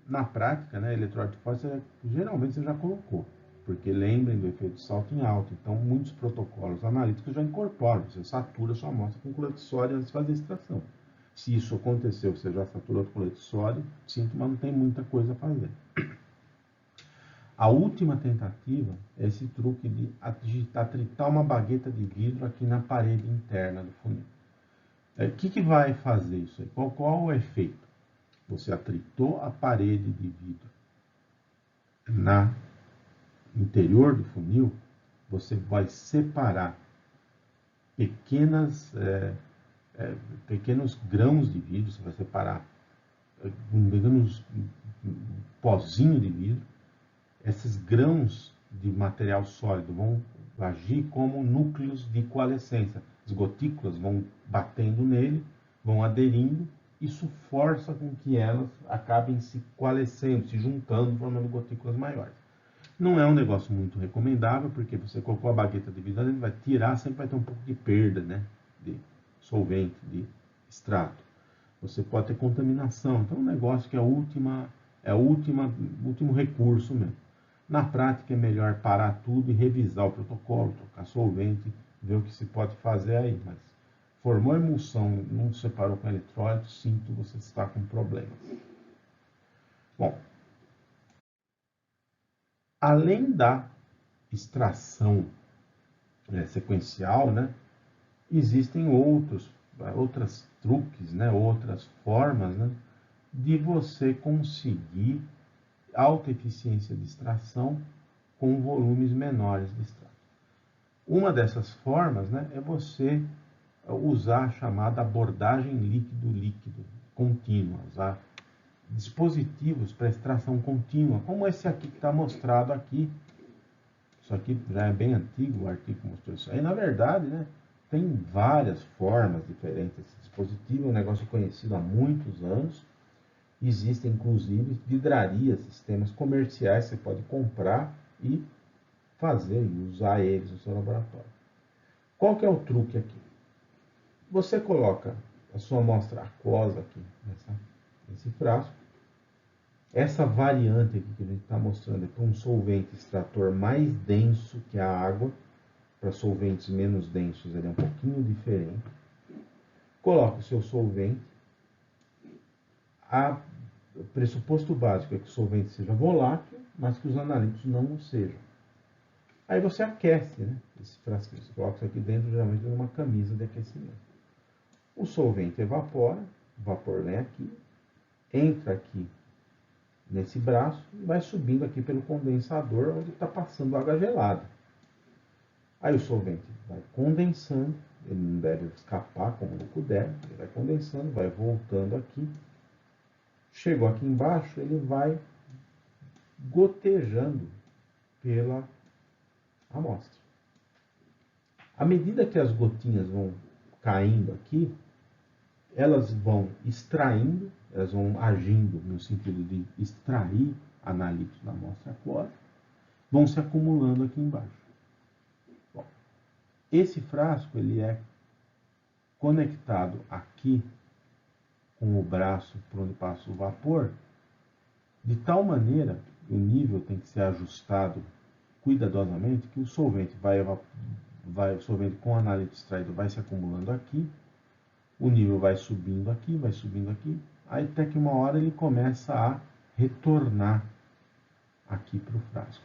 na prática, né, eletrólito forte, geralmente você já colocou, porque lembrem do efeito de salto em alto. Então, muitos protocolos analíticos já incorporam, você satura sua amostra com cloreto de sódio antes de fazer a extração. Se isso aconteceu, você já saturou com cloreto de sódio, sinto, mas não tem muita coisa a fazer. A última tentativa é esse truque de atritar uma bagueta de vidro aqui na parede interna do funil. O que vai fazer isso aí? Qual o efeito? Você atritou a parede de vidro no interior do funil, você vai separar pequenos grãos de vidro, você vai separar pequenos pozinho de vidro. Esses grãos de material sólido vão agir como núcleos de coalescência. As gotículas vão batendo nele, vão aderindo, isso força com que elas acabem se coalescendo, se juntando, formando gotículas maiores. Não é um negócio muito recomendável, porque você colocou a bagueta de vidro, ele vai tirar, sempre vai ter um pouco de perda, né, de solvente, de extrato. Você pode ter contaminação. Então, é um negócio que é o último recurso mesmo. Na prática é melhor parar tudo e revisar o protocolo, trocar solvente, ver o que se pode fazer aí. Mas formou emulsão, não separou com eletrólito, sinto, você está com problemas. Bom, além da extração sequencial, né, existem outras truques, né, outras formas, né, de você conseguir alta eficiência de extração com volumes menores de extrato. Uma dessas formas, né, é você usar a chamada abordagem líquido-líquido contínua, usar dispositivos para extração contínua, como esse aqui que está mostrado aqui. Isso aqui já é bem antigo, o artigo que mostrou isso aí. Na verdade, né, tem várias formas diferentes desse dispositivo, é um negócio conhecido há muitos anos. Existem, inclusive, vidrarias, sistemas comerciais que você pode comprar e fazer e usar eles no seu laboratório. Qual que é o truque aqui? Você coloca a sua amostra aquosa aqui nesse frasco. Essa variante aqui que a gente está mostrando é para um solvente extrator mais denso que a água. Para solventes menos densos ele é um pouquinho diferente. Coloca o seu solvente. O pressuposto básico é que o solvente seja volátil, mas que os analíticos não o sejam. Aí você aquece, né, esse frasquinho. Você coloca isso aqui dentro, geralmente, de uma camisa de aquecimento. O solvente evapora, o vapor vem aqui, entra aqui nesse braço e vai subindo aqui pelo condensador, onde está passando água gelada. Aí o solvente vai condensando, ele não deve escapar como ele puder, ele vai condensando, vai voltando aqui. Chegou aqui embaixo, ele vai gotejando pela amostra. À medida que as gotinhas vão caindo aqui, elas vão extraindo, elas vão agindo no sentido de extrair analíticos da amostra aquosa, vão se acumulando aqui embaixo. Bom, esse frasco ele é conectado aqui com o braço por onde passa o vapor, de tal maneira que o nível tem que ser ajustado cuidadosamente, que o solvente o solvente com o analítico extraído vai se acumulando aqui, o nível vai subindo aqui, aí até que uma hora ele começa a retornar aqui para o frasco.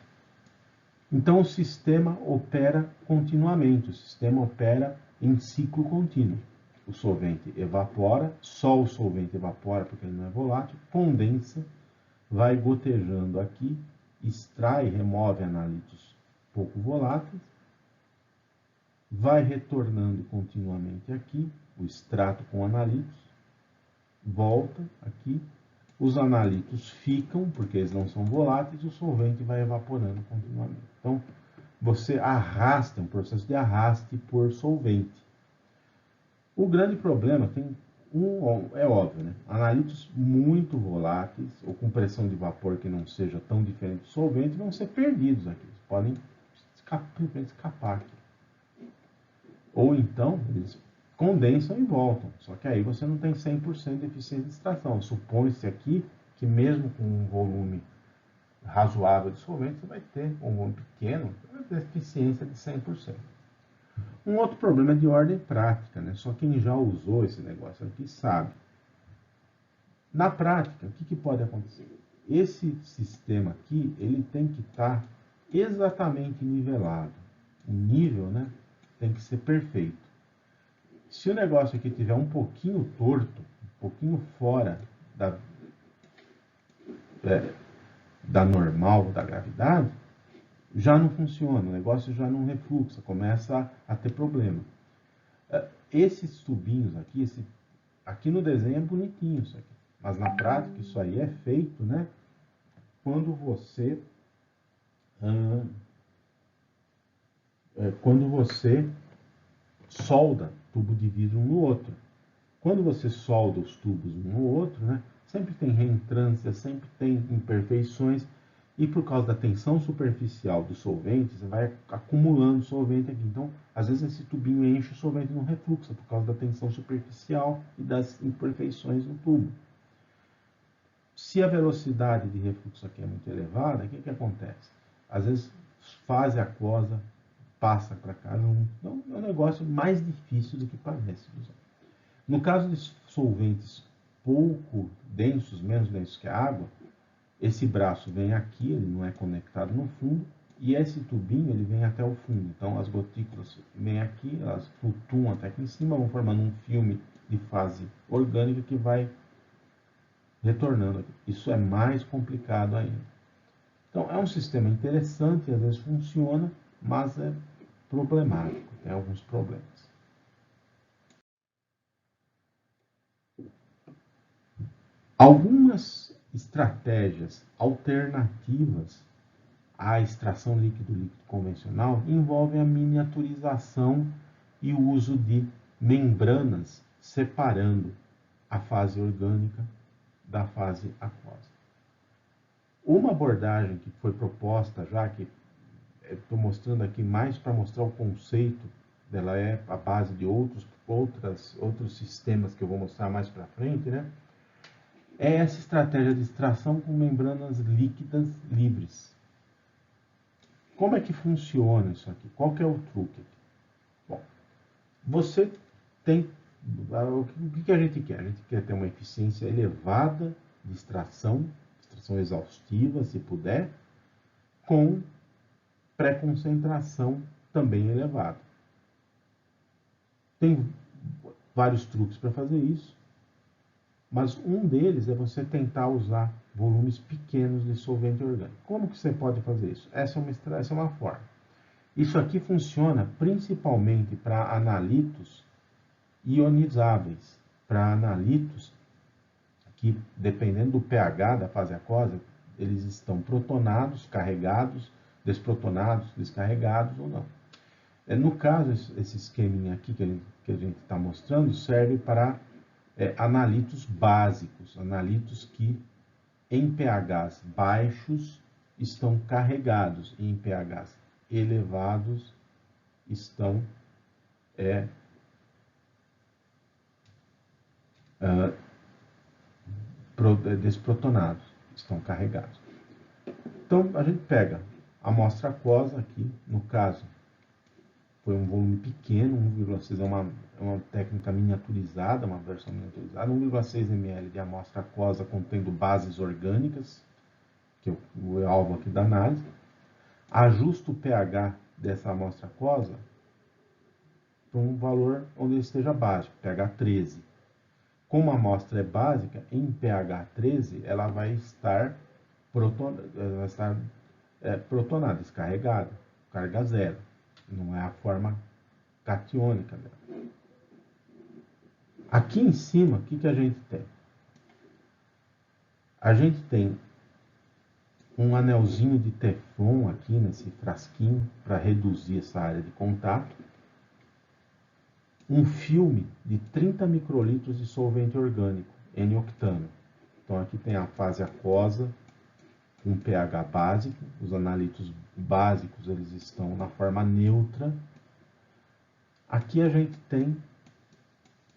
Então o sistema opera continuamente, o sistema opera em ciclo contínuo. O solvente evapora, só o solvente evapora porque ele não é volátil, condensa, vai gotejando aqui, extrai, remove analíticos pouco voláteis, vai retornando continuamente aqui, o extrato com analíticos, volta aqui, os analíticos ficam, porque eles não são voláteis, e o solvente vai evaporando continuamente. Então, você arrasta, um processo de arraste por solvente. O grande problema é óbvio, né? Analíticos muito voláteis, ou com pressão de vapor que não seja tão diferente do solvente, vão ser perdidos aqui. Eles podem escapar aqui. Ou então, eles condensam e voltam. Só que aí você não tem 100% de eficiência de extração. Supõe-se aqui que mesmo com um volume razoável de solvente, você vai ter um volume pequeno, uma eficiência de 100%. Um outro problema é de ordem prática, né? Só quem já usou esse negócio aqui sabe. Na prática, o que pode acontecer? Esse sistema aqui, ele tem que estar exatamente nivelado. O nível, né, tem que ser perfeito. Se o negócio aqui tiver um pouquinho torto, um pouquinho fora da normal, da gravidade, já não funciona, o negócio já não refluxa, começa a ter problema. Esses tubinhos aqui no desenho é bonitinho isso aqui, mas na prática isso aí é feito, né, quando você solda tubo de vidro um no outro. Quando você solda os tubos um no outro, né, sempre tem reentrância, sempre tem imperfeições, e por causa da tensão superficial do solvente, você vai acumulando solvente aqui. Então, às vezes esse tubinho enche, o solvente não refluxa, por causa da tensão superficial e das imperfeições no tubo. Se a velocidade de refluxo aqui é muito elevada, o que acontece? às vezes fase aquosa, passa para cá. É um negócio mais difícil do que parece. No caso de solventes pouco densos, menos densos que a água, esse braço vem aqui, ele não é conectado no fundo, e esse tubinho ele vem até o fundo. Então as gotículas vêm aqui, elas flutuam até aqui em cima, vão formando um filme de fase orgânica que vai retornando aqui. Isso é mais complicado ainda. Então é um sistema interessante, às vezes funciona, mas é problemático, tem alguns problemas. Algumas estratégias alternativas à extração líquido-líquido convencional envolvem a miniaturização e o uso de membranas separando a fase orgânica da fase aquosa. Uma abordagem que foi proposta já, que estou mostrando aqui mais para mostrar o conceito, ela é a base de outros sistemas que eu vou mostrar mais para frente, né? É essa estratégia de extração com membranas líquidas livres. Como é que funciona isso aqui? Qual que é o truque? Bom, você tem... O que a gente quer? A gente quer ter uma eficiência elevada de extração exaustiva, se puder, com pré-concentração também elevada. Tem vários truques para fazer isso, mas um deles é você tentar usar volumes pequenos de solvente orgânico. Como que você pode fazer isso? Essa é uma forma. Isso aqui funciona principalmente para analitos ionizáveis, para analitos que, dependendo do pH da fase aquosa, eles estão protonados, carregados, desprotonados, descarregados ou não. No caso, esse esqueminha aqui que a gente está mostrando serve para analitos básicos, analitos que em pHs baixos estão carregados e em pHs elevados estão desprotonados, estão carregados. Então a gente pega a amostra aquosa aqui, no caso foi um volume pequeno, 1,6 é uma técnica miniaturizada, uma versão miniaturizada, 1,6 ml de amostra aquosa contendo bases orgânicas, que é o alvo aqui da análise. Ajusto o pH dessa amostra aquosa para um valor onde ele esteja básico, pH 13. Como a amostra é básica, em pH 13 ela vai estar protonada, descarregada, carga zero. Não é a forma catiônica dela. Aqui em cima, o que a gente tem? A gente tem um anelzinho de teflon aqui nesse frasquinho para reduzir essa área de contato. Um filme de 30 microlitros de solvente orgânico, N-octano. Então aqui tem a fase aquosa, um pH básico. Os analitos básicos eles estão na forma neutra. Aqui a gente tem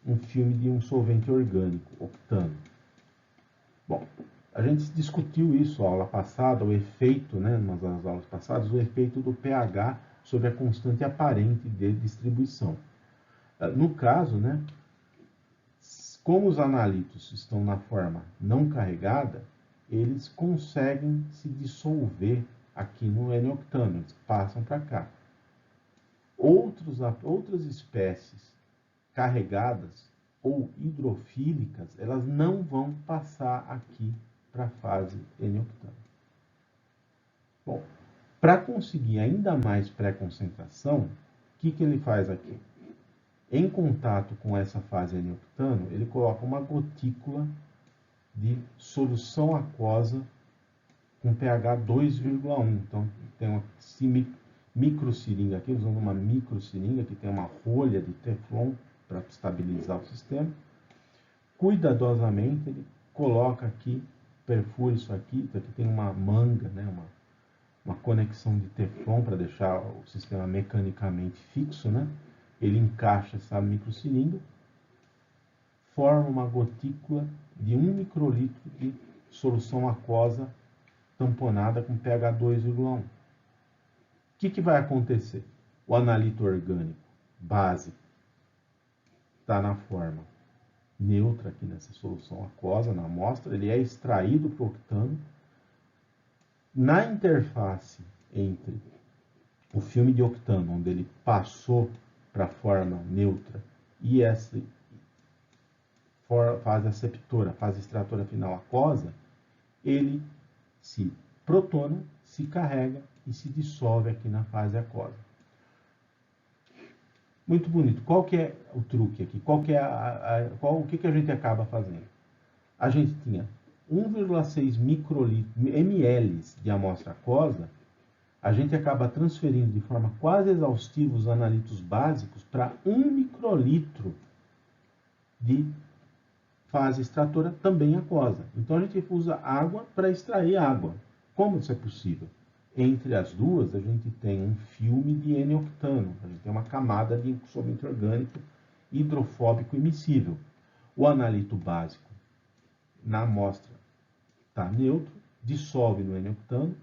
um filme de um solvente orgânico, octano. Bom, a gente discutiu isso na aula passada, o efeito, né, nas aulas passadas, o efeito do pH sobre a constante aparente de distribuição. No caso, né, como os analitos estão na forma não carregada, eles conseguem se dissolver aqui no N-octano, eles passam para cá. Outras espécies carregadas ou hidrofílicas, elas não vão passar aqui para a fase N-octano. Bom, para conseguir ainda mais pré-concentração, o que ele faz aqui? Em contato com essa fase N-octano, ele coloca uma gotícula de solução aquosa com pH 2,1. Então, tem uma microseringa aqui, usando uma microseringa que tem uma rolha de teflon para estabilizar o sistema. Cuidadosamente, ele coloca aqui, perfura isso aqui tem uma manga, né, uma conexão de teflon para deixar o sistema mecanicamente fixo, né? Ele encaixa essa microseringa, forma uma gotícula de 1 microlitro de solução aquosa tamponada com pH 2,1. que vai acontecer? O analito orgânico básico está na forma neutra aqui nessa solução aquosa, na amostra, ele é extraído para o octano. Na interface entre o filme de octano, onde ele passou para a forma neutra, e essa fase aceptora, fase extratora final aquosa, ele se protona, se carrega e se dissolve aqui na fase aquosa. Muito bonito. Qual que é o truque aqui? O que a gente acaba fazendo? A gente tinha 1,6 ml de amostra aquosa, a gente acaba transferindo de forma quase exaustiva os analitos básicos para 1 microlitro de fase extratora também aquosa. Então a gente usa água para extrair água. Como isso é possível? Entre as duas, a gente tem um filme de N-octano. A gente tem uma camada de solvente orgânico hidrofóbico immiscível. O analito básico na amostra está neutro, dissolve no N-octano.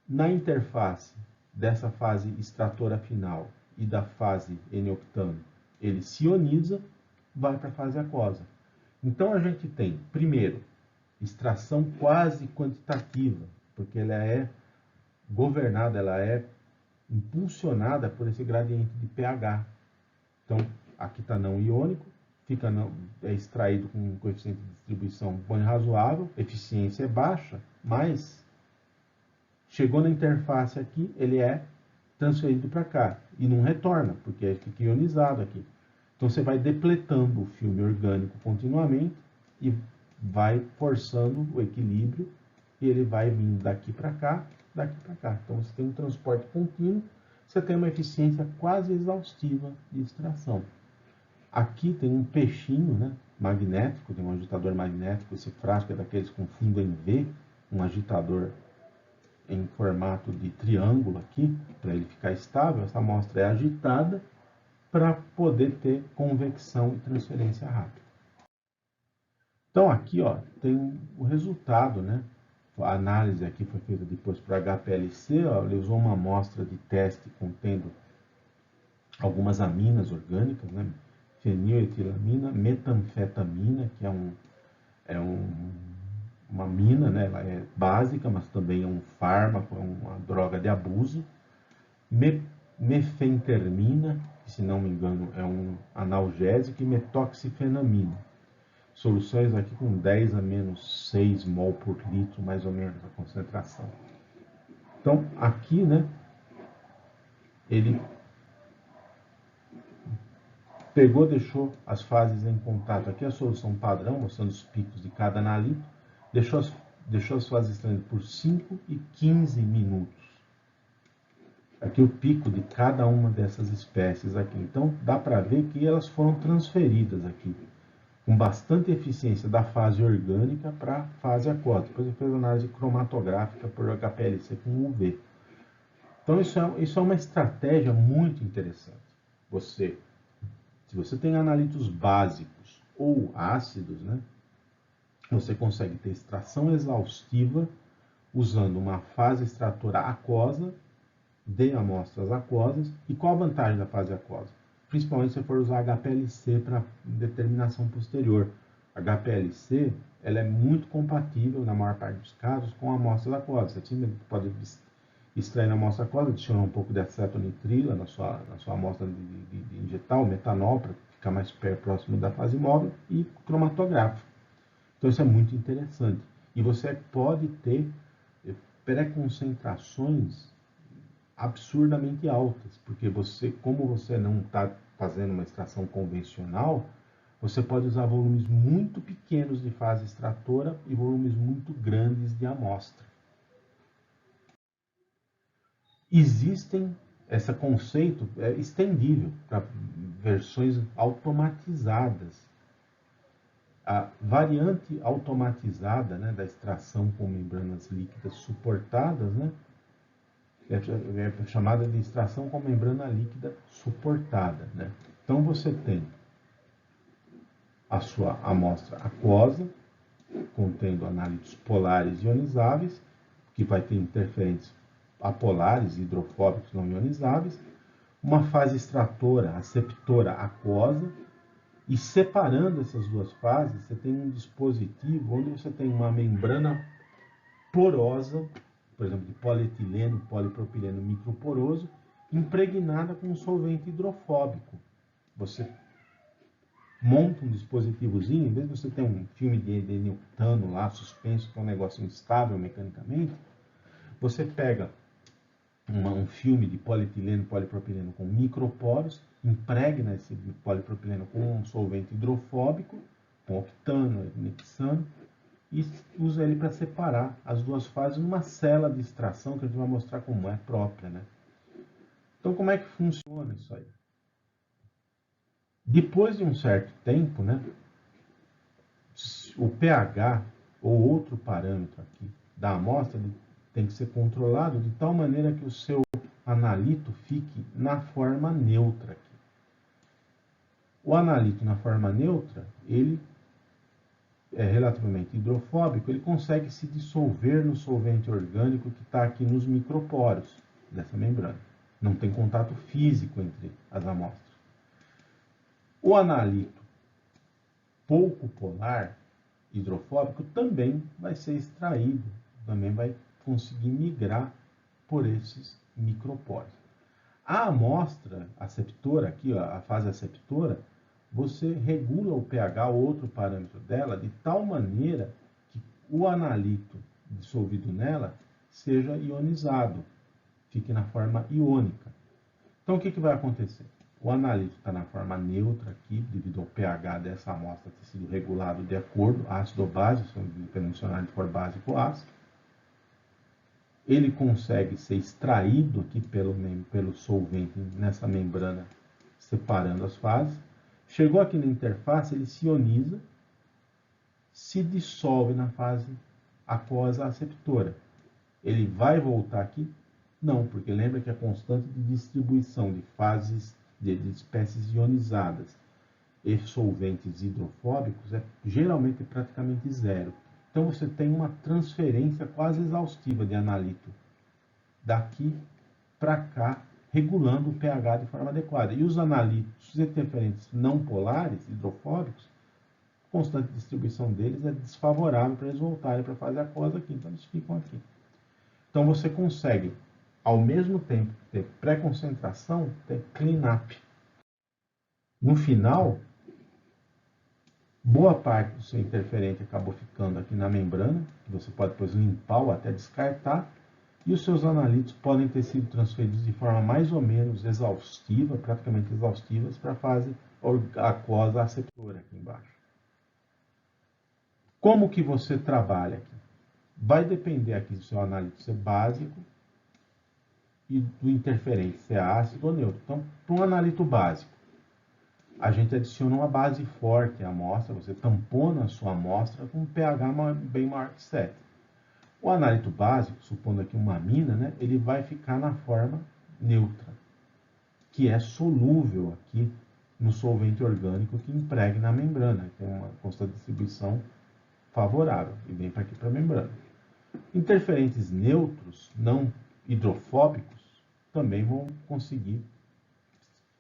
Na interface dessa fase extratora final e da fase N-octano, ele se ioniza, vai para a fase aquosa. Então a gente tem, primeiro, extração quase quantitativa, porque ela é governada, ela é impulsionada por esse gradiente de pH. Então, aqui está não iônico, é extraído com um coeficiente de distribuição bem razoável, eficiência é baixa, mas chegou na interface aqui, ele é transferido para cá e não retorna, porque fica ionizado aqui. Então você vai depletando o filme orgânico continuamente e vai forçando o equilíbrio e ele vai vindo daqui para cá, daqui para cá. Então você tem um transporte contínuo, você tem uma eficiência quase exaustiva de extração. Aqui tem um peixinho, né, magnético, tem um agitador magnético, esse frasco é daqueles com fundo em V, um agitador em formato de triângulo aqui, para ele ficar estável. Essa amostra é agitada para poder ter convecção e transferência rápida. Então aqui, ó, tem o resultado, né? A análise aqui foi feita depois para HPLC, ó, ele usou uma amostra de teste contendo algumas aminas orgânicas, né? Feniletilamina, metanfetamina, que é uma amina, né? Ela é básica, mas também é um fármaco, é uma droga de abuso. Mefentermina, que se não me engano é um analgésico, e metoxifenamina. Soluções aqui com 10 a menos 6 mol por litro, mais ou menos, a concentração. Então, aqui, né, ele pegou, deixou as fases em contato. Aqui a solução padrão, mostrando os picos de cada analito, deixou as fases extraindo por 5 e 15 minutos. Aqui o pico de cada uma dessas espécies aqui. Então, dá para ver que elas foram transferidas aqui, com bastante eficiência da fase orgânica para a fase aquosa. Depois ele fez análise cromatográfica por HPLC com UV. Então, isso é uma estratégia muito interessante. Se você tem analitos básicos ou ácidos, né, você consegue ter extração exaustiva usando uma fase extratora aquosa de amostras aquosas. E qual a vantagem da fase aquosa? Principalmente se for usar HPLC para determinação posterior. A HPLC ela é muito compatível, na maior parte dos casos, com amostras aquosas. Você pode extrair na amostra aquosa, adicionar um pouco de acetonitrila na sua amostra de injetar o metanol para ficar mais próximo da fase móvel, e cromatográfico. Então isso é muito interessante. E você pode ter pré-concentrações absurdamente altas, porque como você não está fazendo uma extração convencional, você pode usar volumes muito pequenos de fase extratora e volumes muito grandes de amostra. Esse conceito é estendível para versões automatizadas. A variante automatizada, né, da extração com membranas líquidas suportadas, né, é chamada de extração com membrana líquida suportada, né? Então você tem a sua amostra aquosa, contendo análitos polares ionizáveis, que vai ter interferentes apolares, hidrofóbicos não ionizáveis, uma fase extratora, aceptora aquosa, e separando essas duas fases, você tem um dispositivo onde você tem uma membrana porosa, por exemplo, de polietileno, polipropileno microporoso, impregnada com um solvente hidrofóbico. Você monta um dispositivozinho, em vez de você ter um filme de edeniltano lá, suspenso, que é um negócio instável mecanicamente, você pega um filme de polietileno, polipropileno com microporos, impregna esse polipropileno com um solvente hidrofóbico, com octano, nexano, e usa ele para separar as duas fases numa cela de extração que a gente vai mostrar como é própria, né? Então, como é que funciona isso aí? Depois de um certo tempo, né, o pH ou outro parâmetro aqui da amostra tem que ser controlado de tal maneira que o seu analito fique na forma neutra aqui. O analito na forma neutra, ele é relativamente hidrofóbico, ele consegue se dissolver no solvente orgânico que está aqui nos microporos dessa membrana. Não tem contato físico entre as amostras. O analito pouco polar, hidrofóbico, também vai ser extraído, também vai conseguir migrar por esses microporos. A amostra aceptora, aqui, ó, a fase aceptora, você regula o pH, outro parâmetro dela, de tal maneira que o analito dissolvido nela seja ionizado, fique na forma iônica. Então, o que vai acontecer? O analito está na forma neutra aqui, devido ao pH dessa amostra ter sido regulado de acordo, ácido ou base, dependendo se o analito for básico ou ácido. Ele consegue ser extraído aqui pelo solvente nessa membrana, separando as fases. Chegou aqui na interface, ele se ioniza, se dissolve na fase aquosa aceptora. Ele vai voltar aqui? Não, porque lembra que a constante de distribuição de fases de espécies ionizadas e solventes hidrofóbicos é geralmente praticamente zero. Então você tem uma transferência quase exaustiva de analito daqui para cá, regulando o pH de forma adequada. E os analitos interferentes não polares, hidrofóbicos, a constante de distribuição deles é desfavorável para eles voltarem para a fase aquosa aqui, então eles ficam aqui. Então você consegue, ao mesmo tempo, ter pré-concentração, ter clean-up. No final, boa parte do seu interferente acabou ficando aqui na membrana, que você pode depois limpar ou até descartar, e os seus analitos podem ter sido transferidos de forma mais ou menos exaustiva, praticamente exaustivas, para a fase aquosa aceptora aqui embaixo. Como que você trabalha aqui? Vai depender aqui do seu analito ser básico e do interferente ser ácido ou neutro. Então, para um analito básico, a gente adiciona uma base forte à amostra, você tampona a sua amostra com um pH bem maior que 7. O analito básico, supondo aqui uma amina, né, ele vai ficar na forma neutra, que é solúvel aqui no solvente orgânico que impregna a membrana, que tem uma constante de distribuição favorável, e vem para aqui para a membrana. Interferentes neutros, não hidrofóbicos, também vão conseguir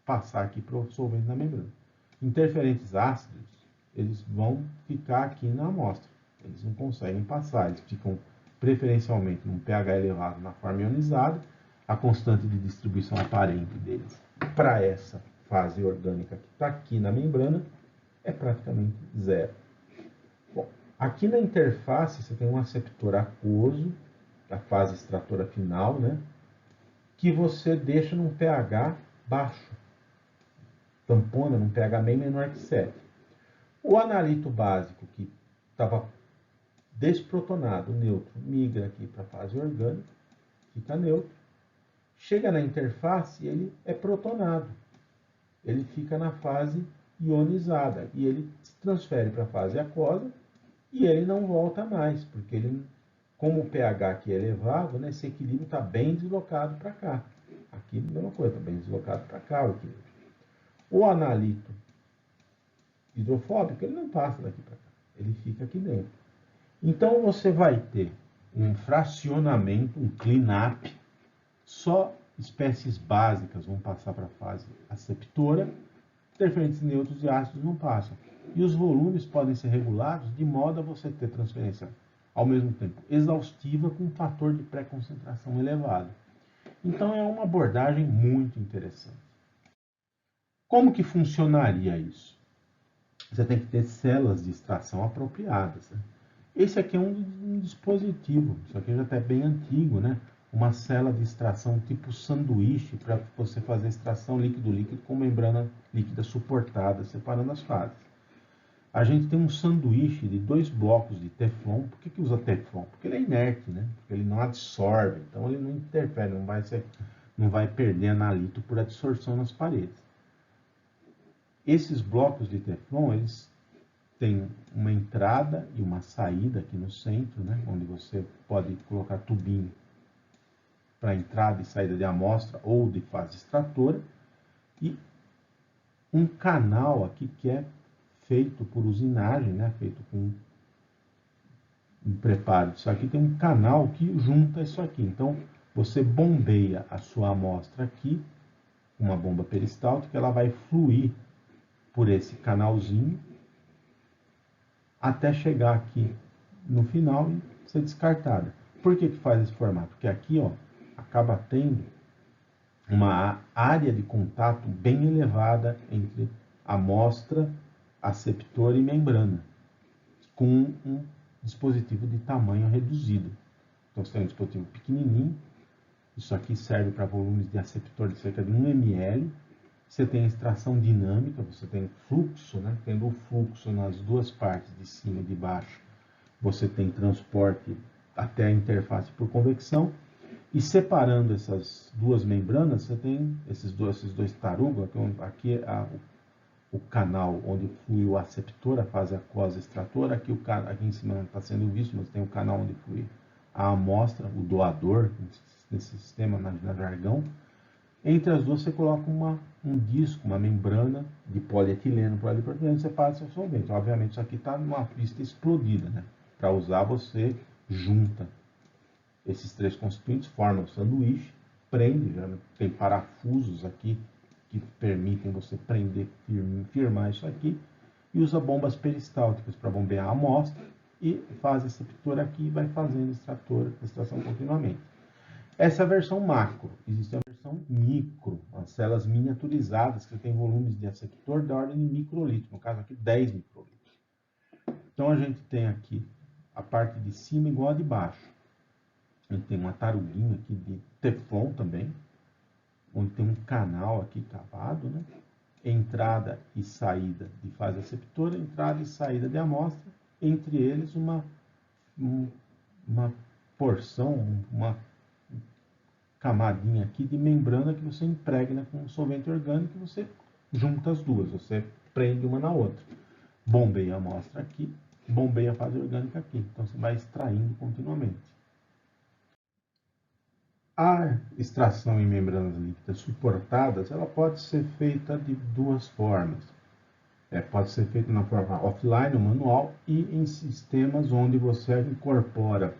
passar aqui para o solvente da membrana. Interferentes ácidos, eles vão ficar aqui na amostra. Eles não conseguem passar, eles ficam preferencialmente num pH elevado na forma ionizada. A constante de distribuição aparente deles para essa fase orgânica que está aqui na membrana é praticamente zero. Bom, aqui na interface você tem um aceptor aquoso, a fase extratora final, né, que você deixa num pH baixo, tampona num pH bem menor que 7. O analito básico, que estava desprotonado, neutro, migra aqui para a fase orgânica, fica neutro. Chega na interface, ele é protonado. Ele fica na fase ionizada e ele se transfere para a fase aquosa e ele não volta mais, porque ele, como o pH aqui é elevado, né, esse equilíbrio está bem deslocado para cá. Aqui a mesma coisa, está bem deslocado para cá o equilíbrio. O analito hidrofóbico, ele não passa daqui para cá, ele fica aqui dentro. Então você vai ter um fracionamento, um clean-up Só espécies básicas vão passar para a fase aceptora, interferentes neutros e ácidos não passam. E os volumes podem ser regulados de modo a você ter transferência ao mesmo tempo exaustiva com um fator de pré-concentração elevado. Então é uma abordagem muito interessante. Como que funcionaria isso? Você tem que ter células de extração apropriadas. Né? Esse aqui é um dispositivo, isso aqui já está bem antigo, né? Uma célula de extração tipo sanduíche para você fazer extração líquido-líquido com membrana líquida suportada, separando as fases. A gente tem um sanduíche de 2 blocos de Teflon. Por que usa Teflon? Porque ele é inerte, né? Porque ele não absorve, então ele não interfere, não vai perder analito por absorção nas paredes. Esses blocos de Teflon, eles têm uma entrada e uma saída aqui no centro, né? Onde você pode colocar tubinho para entrada e saída de amostra ou de fase extratora, e um canal aqui que é feito por usinagem, né? Feito com um preparo disso aqui, tem um canal que junta isso aqui. Então, você bombeia a sua amostra aqui, uma bomba peristáltica, ela vai fluir por esse canalzinho até chegar aqui no final e ser descartada. Por que faz esse formato? Porque aqui, ó, acaba tendo uma área de contato bem elevada entre amostra, aceptor e membrana, com um dispositivo de tamanho reduzido. Então você tem um dispositivo pequenininho, isso aqui serve para volumes de aceptor de cerca de 1 ml. Você tem extração dinâmica, você tem fluxo, né? Tendo o fluxo nas duas partes, de cima e de baixo, você tem transporte até a interface por convecção. E separando essas duas membranas, você tem esses dois tarugos. Aqui é o canal onde flui o aceptor, a fase aquosa extratora. Aqui em cima não está sendo visto, mas tem o canal onde flui a amostra, o doador, nesse sistema, na jargão. Entre as duas você coloca um disco, uma membrana de polietileno, você passa seu solvente. Obviamente isso aqui está numa pista explodida, né? Para usar, você junta esses 3 constituintes, forma o sanduíche, prende, já tem parafusos aqui que permitem você prender, firmar isso aqui, e usa bombas peristálticas para bombear a amostra, e faz receptor aqui e vai fazendo extração continuamente. Essa é a versão macro. Existe a versão micro, as células miniaturizadas, que tem volumes de aceptor da ordem de microlitros, no caso aqui 10 microlitros. Então a gente tem aqui a parte de cima igual a de baixo. A gente tem uma taruguinha aqui de Teflon também, onde tem um canal aqui cavado, né? Entrada e saída de fase aceptora, entrada e saída de amostra, entre eles uma porção, uma camadinha aqui de membrana que você impregna com solvente orgânico e você junta as duas, você prende uma na outra. Bombeia a amostra aqui, bombeia a fase orgânica aqui. Então você vai extraindo continuamente. A extração em membranas líquidas suportadas, ela pode ser feita de 2 formas. Pode ser feita na forma offline, ou manual, e em sistemas onde você incorpora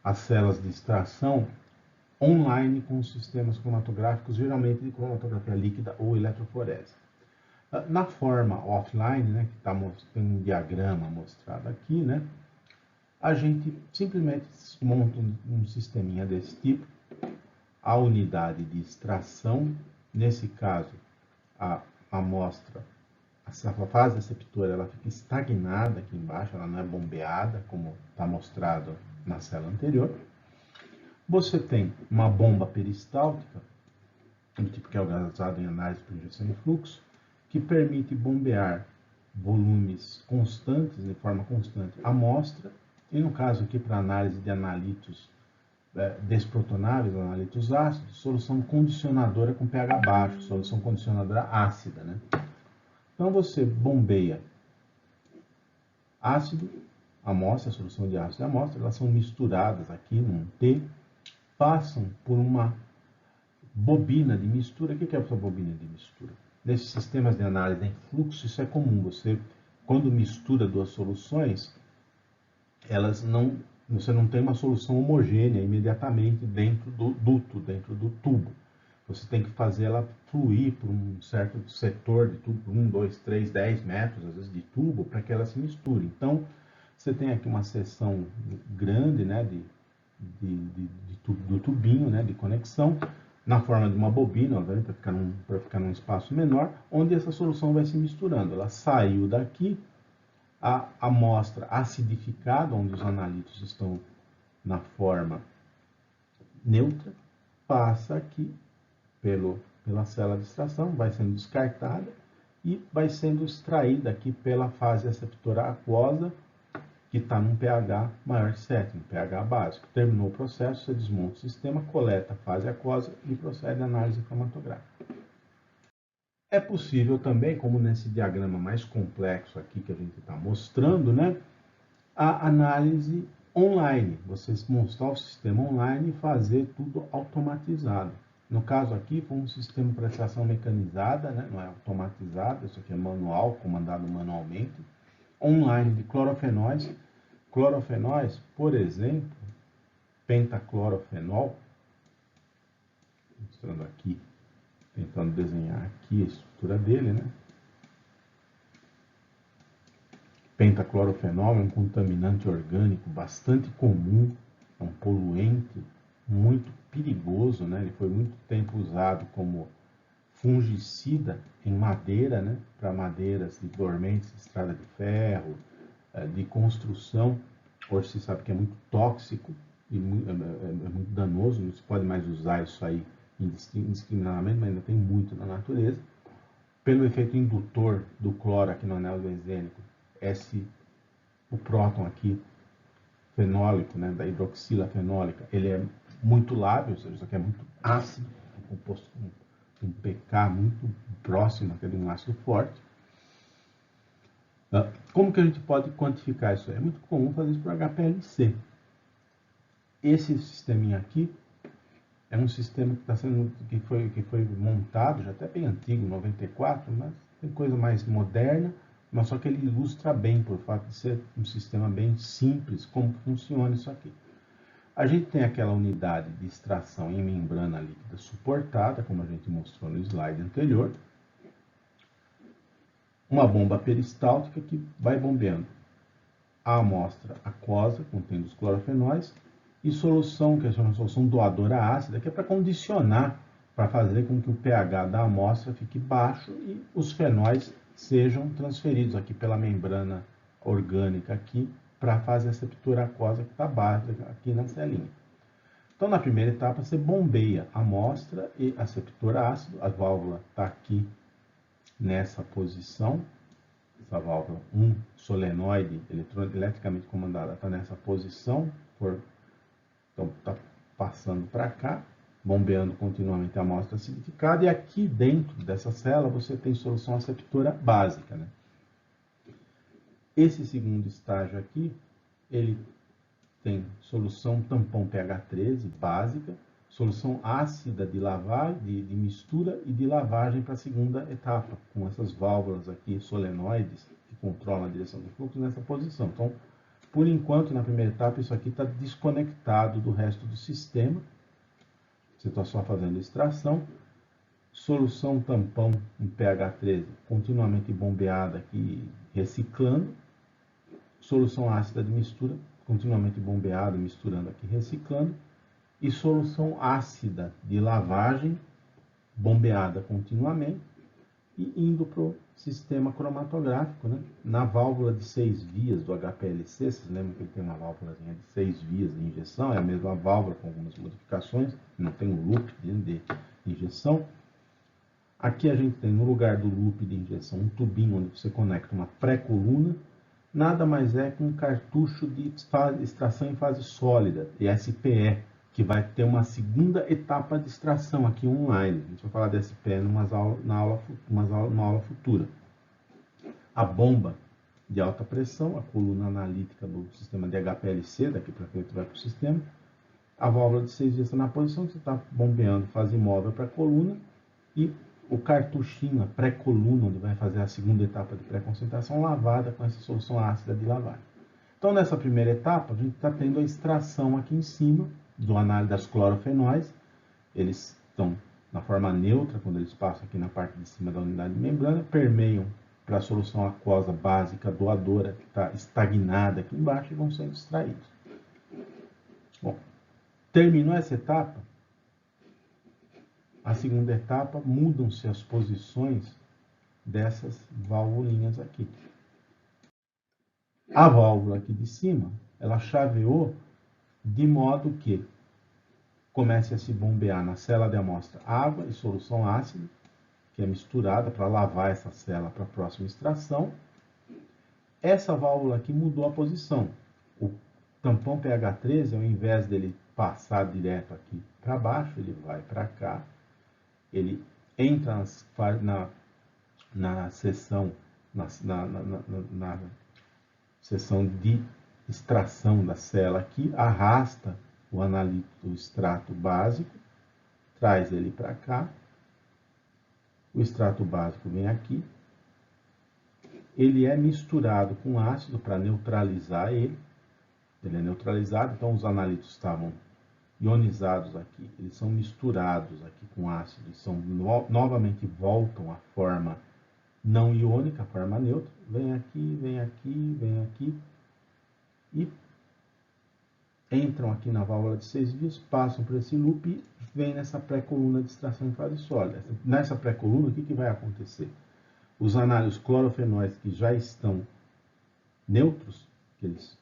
as células de extração online com sistemas cromatográficos, geralmente de cromatografia líquida ou eletroforese. Na forma offline, né, que tem um diagrama mostrado aqui, né, a gente simplesmente monta um sisteminha desse tipo. A unidade de extração, nesse caso, a amostra, a fase receptora, ela fica estagnada aqui embaixo, ela não é bombeada, como está mostrado na célula anterior. Você tem uma bomba peristáltica, do tipo que é usado em análise por injeção de fluxo, que permite bombear volumes constantes, de forma constante, a amostra, e no caso aqui para análise de analitos desprotonáveis, analitos ácidos, solução condicionadora com pH baixo, solução condicionadora ácida, né? Então você bombeia ácido, amostra, solução de ácido e amostra, elas são misturadas aqui num T, passam por uma bobina de mistura. O que é essa bobina de mistura? Nesses sistemas de análise em fluxo, isso é comum. Você, quando mistura 2 soluções, elas não você não tem uma solução homogênea imediatamente dentro do duto, dentro do tubo. Você tem que fazer ela fluir por um certo setor de tubo, 1, 2, 3, 10 metros, às vezes, de tubo, para que ela se misture. Então, você tem aqui uma seção grande, né, do tubinho, né, de conexão, na forma de uma bobina, para ficar num espaço menor, onde essa solução vai se misturando. Ela saiu daqui, a amostra acidificada, onde os analíticos estão na forma neutra, passa aqui pela célula de extração, vai sendo descartada e vai sendo extraída aqui pela fase receptora aquosa, que está num pH maior de 7, no pH básico. Terminou o processo, você desmonta o sistema, coleta a fase aquosa e procede à análise cromatográfica. É possível também, como nesse diagrama mais complexo aqui que a gente está mostrando, né, a análise online. Você montar o sistema online e fazer tudo automatizado. No caso aqui, foi um sistema de prestação mecanizada, né, não é automatizado, isso aqui é manual, comandado manualmente, online de clorofenóis. Clorofenóis, por exemplo, pentaclorofenol, mostrando aqui, tentando desenhar aqui a estrutura dele, né? Pentaclorofenol é um contaminante orgânico bastante comum, é um poluente muito perigoso, né? Ele foi muito tempo usado como fungicida em madeira, né? Para madeiras de dormentes, de estrada de ferro, de construção. Hoje se sabe que é muito tóxico e muito danoso, não se pode mais usar isso aí indiscriminadamente, mas ainda tem muito na natureza. Pelo efeito indutor do cloro aqui no anel benzênico, o próton aqui fenólico, né, da hidroxila fenólica, ele é muito lábil, ou seja, isso aqui é muito ácido, um composto com um pK muito próximo aqui de um ácido forte. Como que a gente pode quantificar isso? É muito comum fazer isso por HPLC. Esse sisteminha aqui é um sistema que foi montado, já até bem antigo, 94, mas tem coisa mais moderna, mas só que ele ilustra bem, por fato de ser um sistema bem simples, como funciona isso aqui. A gente tem aquela unidade de extração em membrana líquida suportada, como a gente mostrou no slide anterior, uma bomba peristáltica que vai bombeando a amostra aquosa, contendo os clorofenóis, e solução, que é uma solução doadora ácida, que é para condicionar, para fazer com que o pH da amostra fique baixo e os fenóis sejam transferidos aqui pela membrana orgânica aqui para a fase receptora aquosa que está básica aqui na celinha. Então, na primeira etapa, você bombeia a amostra e a receptor ácido, a válvula está aqui nessa posição, essa válvula 1 solenoide eletricamente comandada está nessa posição, então está passando para cá, bombeando continuamente a amostra acidificada, e aqui dentro dessa célula você tem solução receptora básica, né? Esse segundo estágio aqui, ele tem solução tampão pH 13 básica, solução ácida de lavagem, de mistura e de lavagem para a segunda etapa, com essas válvulas aqui solenoides que controlam a direção do fluxo nessa posição. Então, por enquanto, na primeira etapa, isso aqui está desconectado do resto do sistema. Você está só fazendo extração. Solução tampão em pH 13, continuamente bombeada aqui, reciclando. Solução ácida de mistura, continuamente bombeada, misturando aqui, reciclando. E solução ácida de lavagem, bombeada continuamente, e indo para o sistema cromatográfico, né? Na válvula de 6 vias do HPLC, vocês lembram que ele tem uma válvula de 6 vias de injeção, é a mesma válvula com algumas modificações, não tem um loop de injeção. Aqui a gente tem, no lugar do loop de injeção, um tubinho onde você conecta uma pré-coluna, nada mais é que um cartucho de extração em fase sólida, SPE, que vai ter uma segunda etapa de extração aqui online. A gente vai falar de SPE numa aula futura. A bomba de alta pressão, a coluna analítica do sistema de HPLC, daqui para frente vai para o sistema. A válvula de 6 vias está na posição que você está bombeando fase imóvel para a coluna, e o cartuchinho, a pré-coluna, onde vai fazer a segunda etapa de pré-concentração, lavada com essa solução ácida de lavagem. Então, nessa primeira etapa, a gente está tendo a extração aqui em cima do análise das clorofenóis. Eles estão na forma neutra, quando eles passam aqui na parte de cima da unidade de membrana, permeiam para a solução aquosa básica doadora, que está estagnada aqui embaixo, e vão sendo extraídos. Bom, terminou essa etapa, a segunda etapa, mudam-se as posições dessas válvulinhas aqui. A válvula aqui de cima, ela chaveou de modo que comece a se bombear na cela de amostra água e solução ácida, que é misturada para lavar essa cela para a próxima extração. Essa válvula aqui mudou a posição. O tampão pH 13, ao invés dele passar direto aqui para baixo, ele vai para cá. Ele entra na seção, na seção de extração da cela aqui, arrasta o analito, o extrato básico, traz ele para cá. O extrato básico vem aqui. Ele é misturado com ácido para neutralizar ele. Ele é neutralizado, então os analitos estavam ionizados aqui. Eles são misturados aqui com ácido e são novamente voltam à forma não iônica, a forma neutra. Vem aqui, vem aqui, vem aqui. E entram aqui na válvula de 6 vias, passam por esse loop e vem nessa pré-coluna de extração em fase sólida. Nessa pré-coluna, o que vai acontecer? Os análitos clorofenóis que já estão neutros, que eles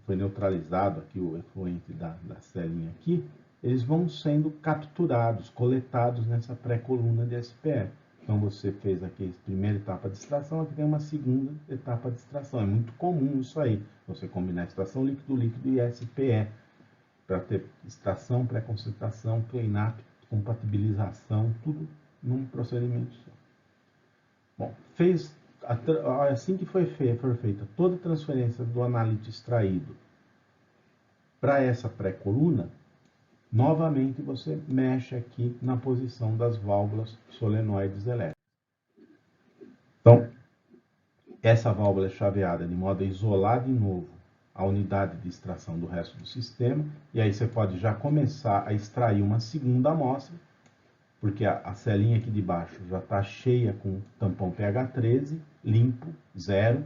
foi neutralizado aqui o efluente da celinha aqui, eles vão sendo capturados, coletados nessa pré-coluna de SPE. Então você fez aqui a primeira etapa de extração, aqui tem uma segunda etapa de extração. É muito comum isso aí, você combinar extração líquido-líquido e SPE, para ter extração, pré-concentração, clean-up, compatibilização, tudo num procedimento só. Bom, assim que foi feita toda a transferência do analito extraído para essa pré-coluna, novamente você mexe aqui na posição das válvulas solenoides elétricas. Então, essa válvula é chaveada de modo a isolar de novo a unidade de extração do resto do sistema, e aí você pode já começar a extrair uma segunda amostra, porque a celinha aqui de baixo já está cheia com tampão pH 13, limpo, zero.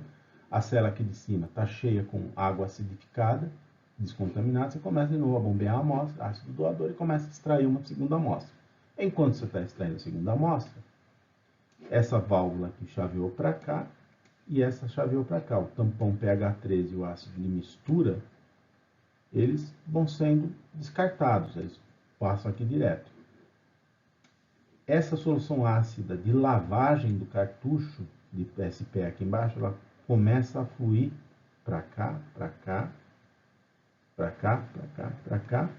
A cela aqui de cima está cheia com água acidificada, descontaminada. Você começa de novo a bombear a amostra, ácido doador, e começa a extrair uma segunda amostra. Enquanto você está extraindo a segunda amostra, essa válvula aqui chaveou para cá e essa chaveou para cá. O tampão pH 13 e o ácido de mistura, eles vão sendo descartados, eles passam aqui direto. Essa solução ácida de lavagem do cartucho de PSP aqui embaixo, ela começa a fluir para cá, para cá, para cá, para cá, para cá.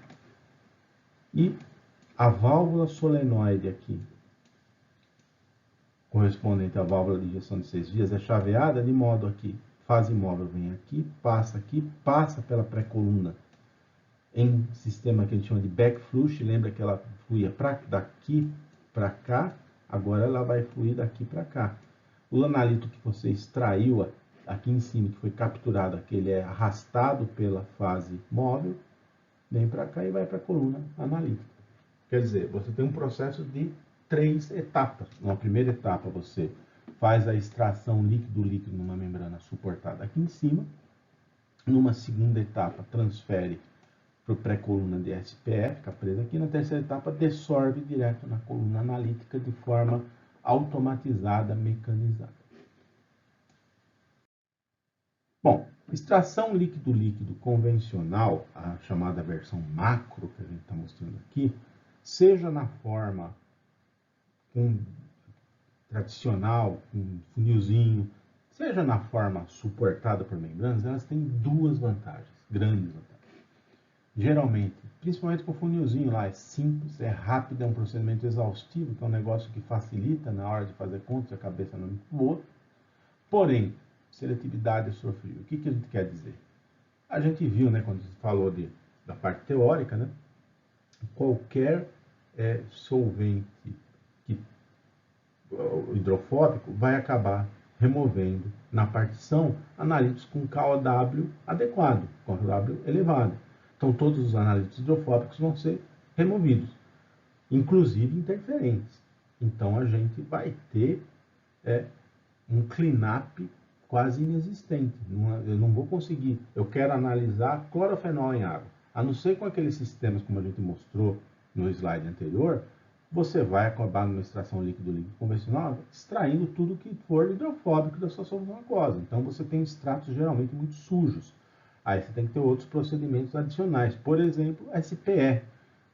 E a válvula solenoide aqui, correspondente à válvula de injeção de 6 vias, é chaveada de modo aqui. Fase móvel vem aqui, passa pela pré-coluna em sistema que a gente chama de back flush. Lembra que ela fluía daqui para cá, agora ela vai fluir daqui para cá. O analito que você extraiu aqui em cima, que foi capturado aqui, ele é arrastado pela fase móvel, vem para cá e vai para a coluna analítica. Quer dizer, você tem um processo de 3 etapas. Numa primeira etapa, você faz a extração líquido-líquido numa membrana suportada aqui em cima. Numa segunda etapa, transfere para a pré-coluna de SPE, fica presa aqui. Na terceira etapa, dessorve direto na coluna analítica de forma automatizada, mecanizada. Bom, extração líquido-líquido convencional, a chamada versão macro que a gente está mostrando aqui, seja na forma tradicional, com funilzinho, seja na forma suportada por membranas, elas têm duas vantagens, grandes vantagens. Geralmente, principalmente com o funilzinho lá, é simples, é rápido, é um procedimento exaustivo, que é um negócio que facilita na hora de fazer contas, a cabeça não é muito boa. Porém, seletividade é sofrível. O que a gente quer dizer? A gente viu, né, quando a gente falou da parte teórica, né, qualquer solvente hidrofóbico vai acabar removendo na partição analíticos com KOW adequado, KOW elevado. Então todos os analíticos hidrofóbicos vão ser removidos, inclusive interferentes. Então a gente vai ter um cleanup quase inexistente. Eu não vou conseguir. Eu quero analisar clorofenol em água. A não ser com aqueles sistemas como a gente mostrou no slide anterior, você vai acabar numa extração líquido-líquido convencional extraindo tudo que for hidrofóbico da sua solução aquosa. Então você tem extratos geralmente muito sujos. Aí você tem que ter outros procedimentos adicionais. Por exemplo, SPE.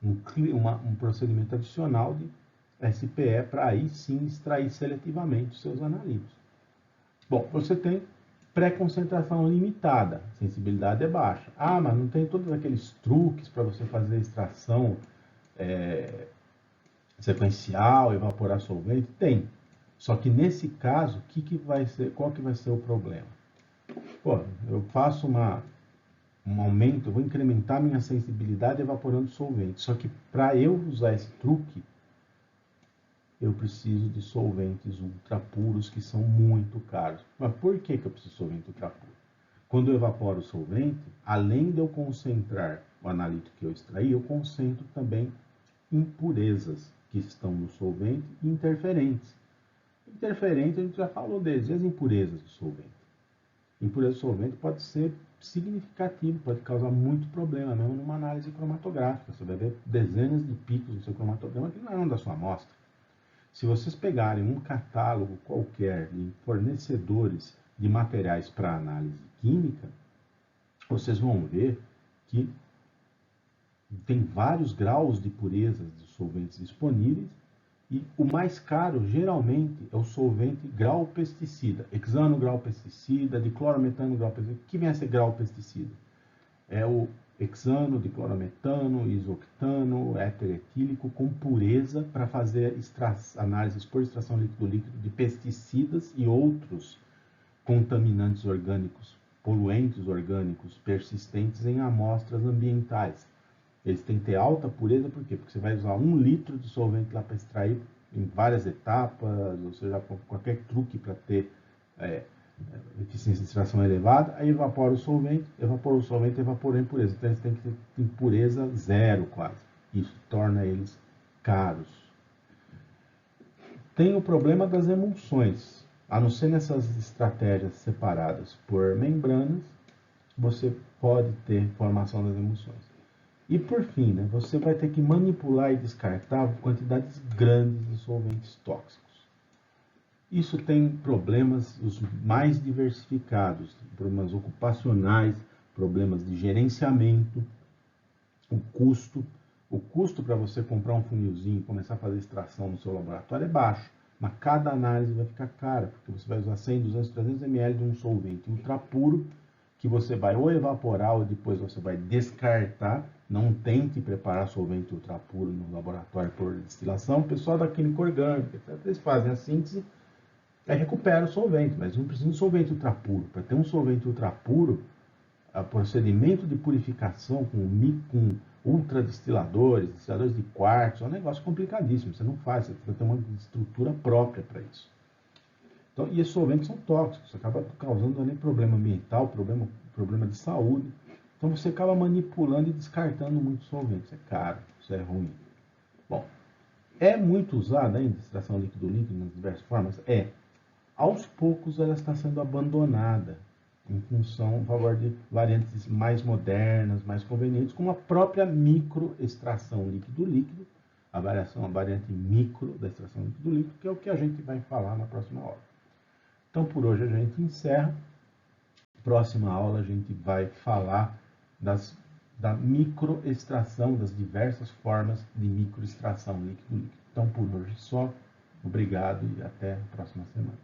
Um procedimento adicional de SPE para aí sim extrair seletivamente os seus analíticos. Bom, você tem pré-concentração limitada, sensibilidade é baixa. Ah, mas não tem todos aqueles truques para você fazer extração sequencial, evaporar solvente? Tem. Só que nesse caso, qual que vai ser o problema? Pô, eu faço um aumento, eu vou incrementar minha sensibilidade evaporando solvente. Só que para eu usar esse truque, eu preciso de solventes ultra puros que são muito caros. Mas por que eu preciso de solvente ultra puro? Quando eu evaporo o solvente, além de eu concentrar o analítico que eu extraí, eu concentro também impurezas que estão no solvente e interferentes. Interferentes, a gente já falou deles. E as impurezas do solvente? Impureza do solvente pode ser significativo, pode causar muito problema, mesmo numa análise cromatográfica. Você vai ver dezenas de picos no seu cromatograma que não é da sua amostra. Se vocês pegarem um catálogo qualquer de fornecedores de materiais para análise química, vocês vão ver que tem vários graus de pureza de solventes disponíveis e o mais caro geralmente é o solvente grau pesticida, hexano grau pesticida, diclorometano grau pesticida. O que vem a ser grau pesticida? É o hexano, diclorometano, isoctano, éter etílico com pureza para fazer análises por extração líquido-líquido de pesticidas e outros contaminantes orgânicos, poluentes orgânicos persistentes em amostras ambientais. Eles têm que ter alta pureza, por quê? Porque você vai usar 1 litro de solvente lá para extrair em várias etapas, ou seja, qualquer truque para ter eficiência de extração elevada, aí evapora o solvente, evaporou a impureza. Então eles têm que ter impureza zero quase. Isso torna eles caros. Tem o problema das emulsões. A não ser nessas estratégias separadas por membranas, você pode ter formação das emulsões. E por fim, você vai ter que manipular e descartar quantidades grandes de solventes tóxicos. Isso tem problemas os mais diversificados, problemas ocupacionais, problemas de gerenciamento, o custo para você comprar um funilzinho e começar a fazer extração no seu laboratório é baixo, mas cada análise vai ficar cara, porque você vai usar 100, 200, 300 ml de um solvente ultra puro, que você vai ou evaporar ou depois você vai descartar. Não tente preparar solvente ultra puro no laboratório por destilação. O pessoal da química orgânica, eles fazem a síntese, aí recupera o solvente, mas não precisa de um solvente ultra puro. Para ter um solvente ultra puro, o procedimento de purificação com ultradestiladores, destiladores de quartzo, é um negócio complicadíssimo. Você não faz, você precisa ter uma estrutura própria para isso. Então, e esses solventes são tóxicos, acaba causando ali problema ambiental, problema de saúde. Então você acaba manipulando e descartando muitos solventes. É caro, isso é ruim. Bom, é muito usada ainda a extração líquido-líquido nas diversas formas? É. Aos poucos ela está sendo abandonada em função, a favor de variantes mais modernas, mais convenientes, como a própria microextração líquido-líquido, a variante micro da extração líquido-líquido, que é o que a gente vai falar na próxima aula. Então, por hoje a gente encerra. Próxima aula a gente vai falar da microextração, das diversas formas de microextração líquido-líquido. Então, por hoje só. Obrigado e até a próxima semana.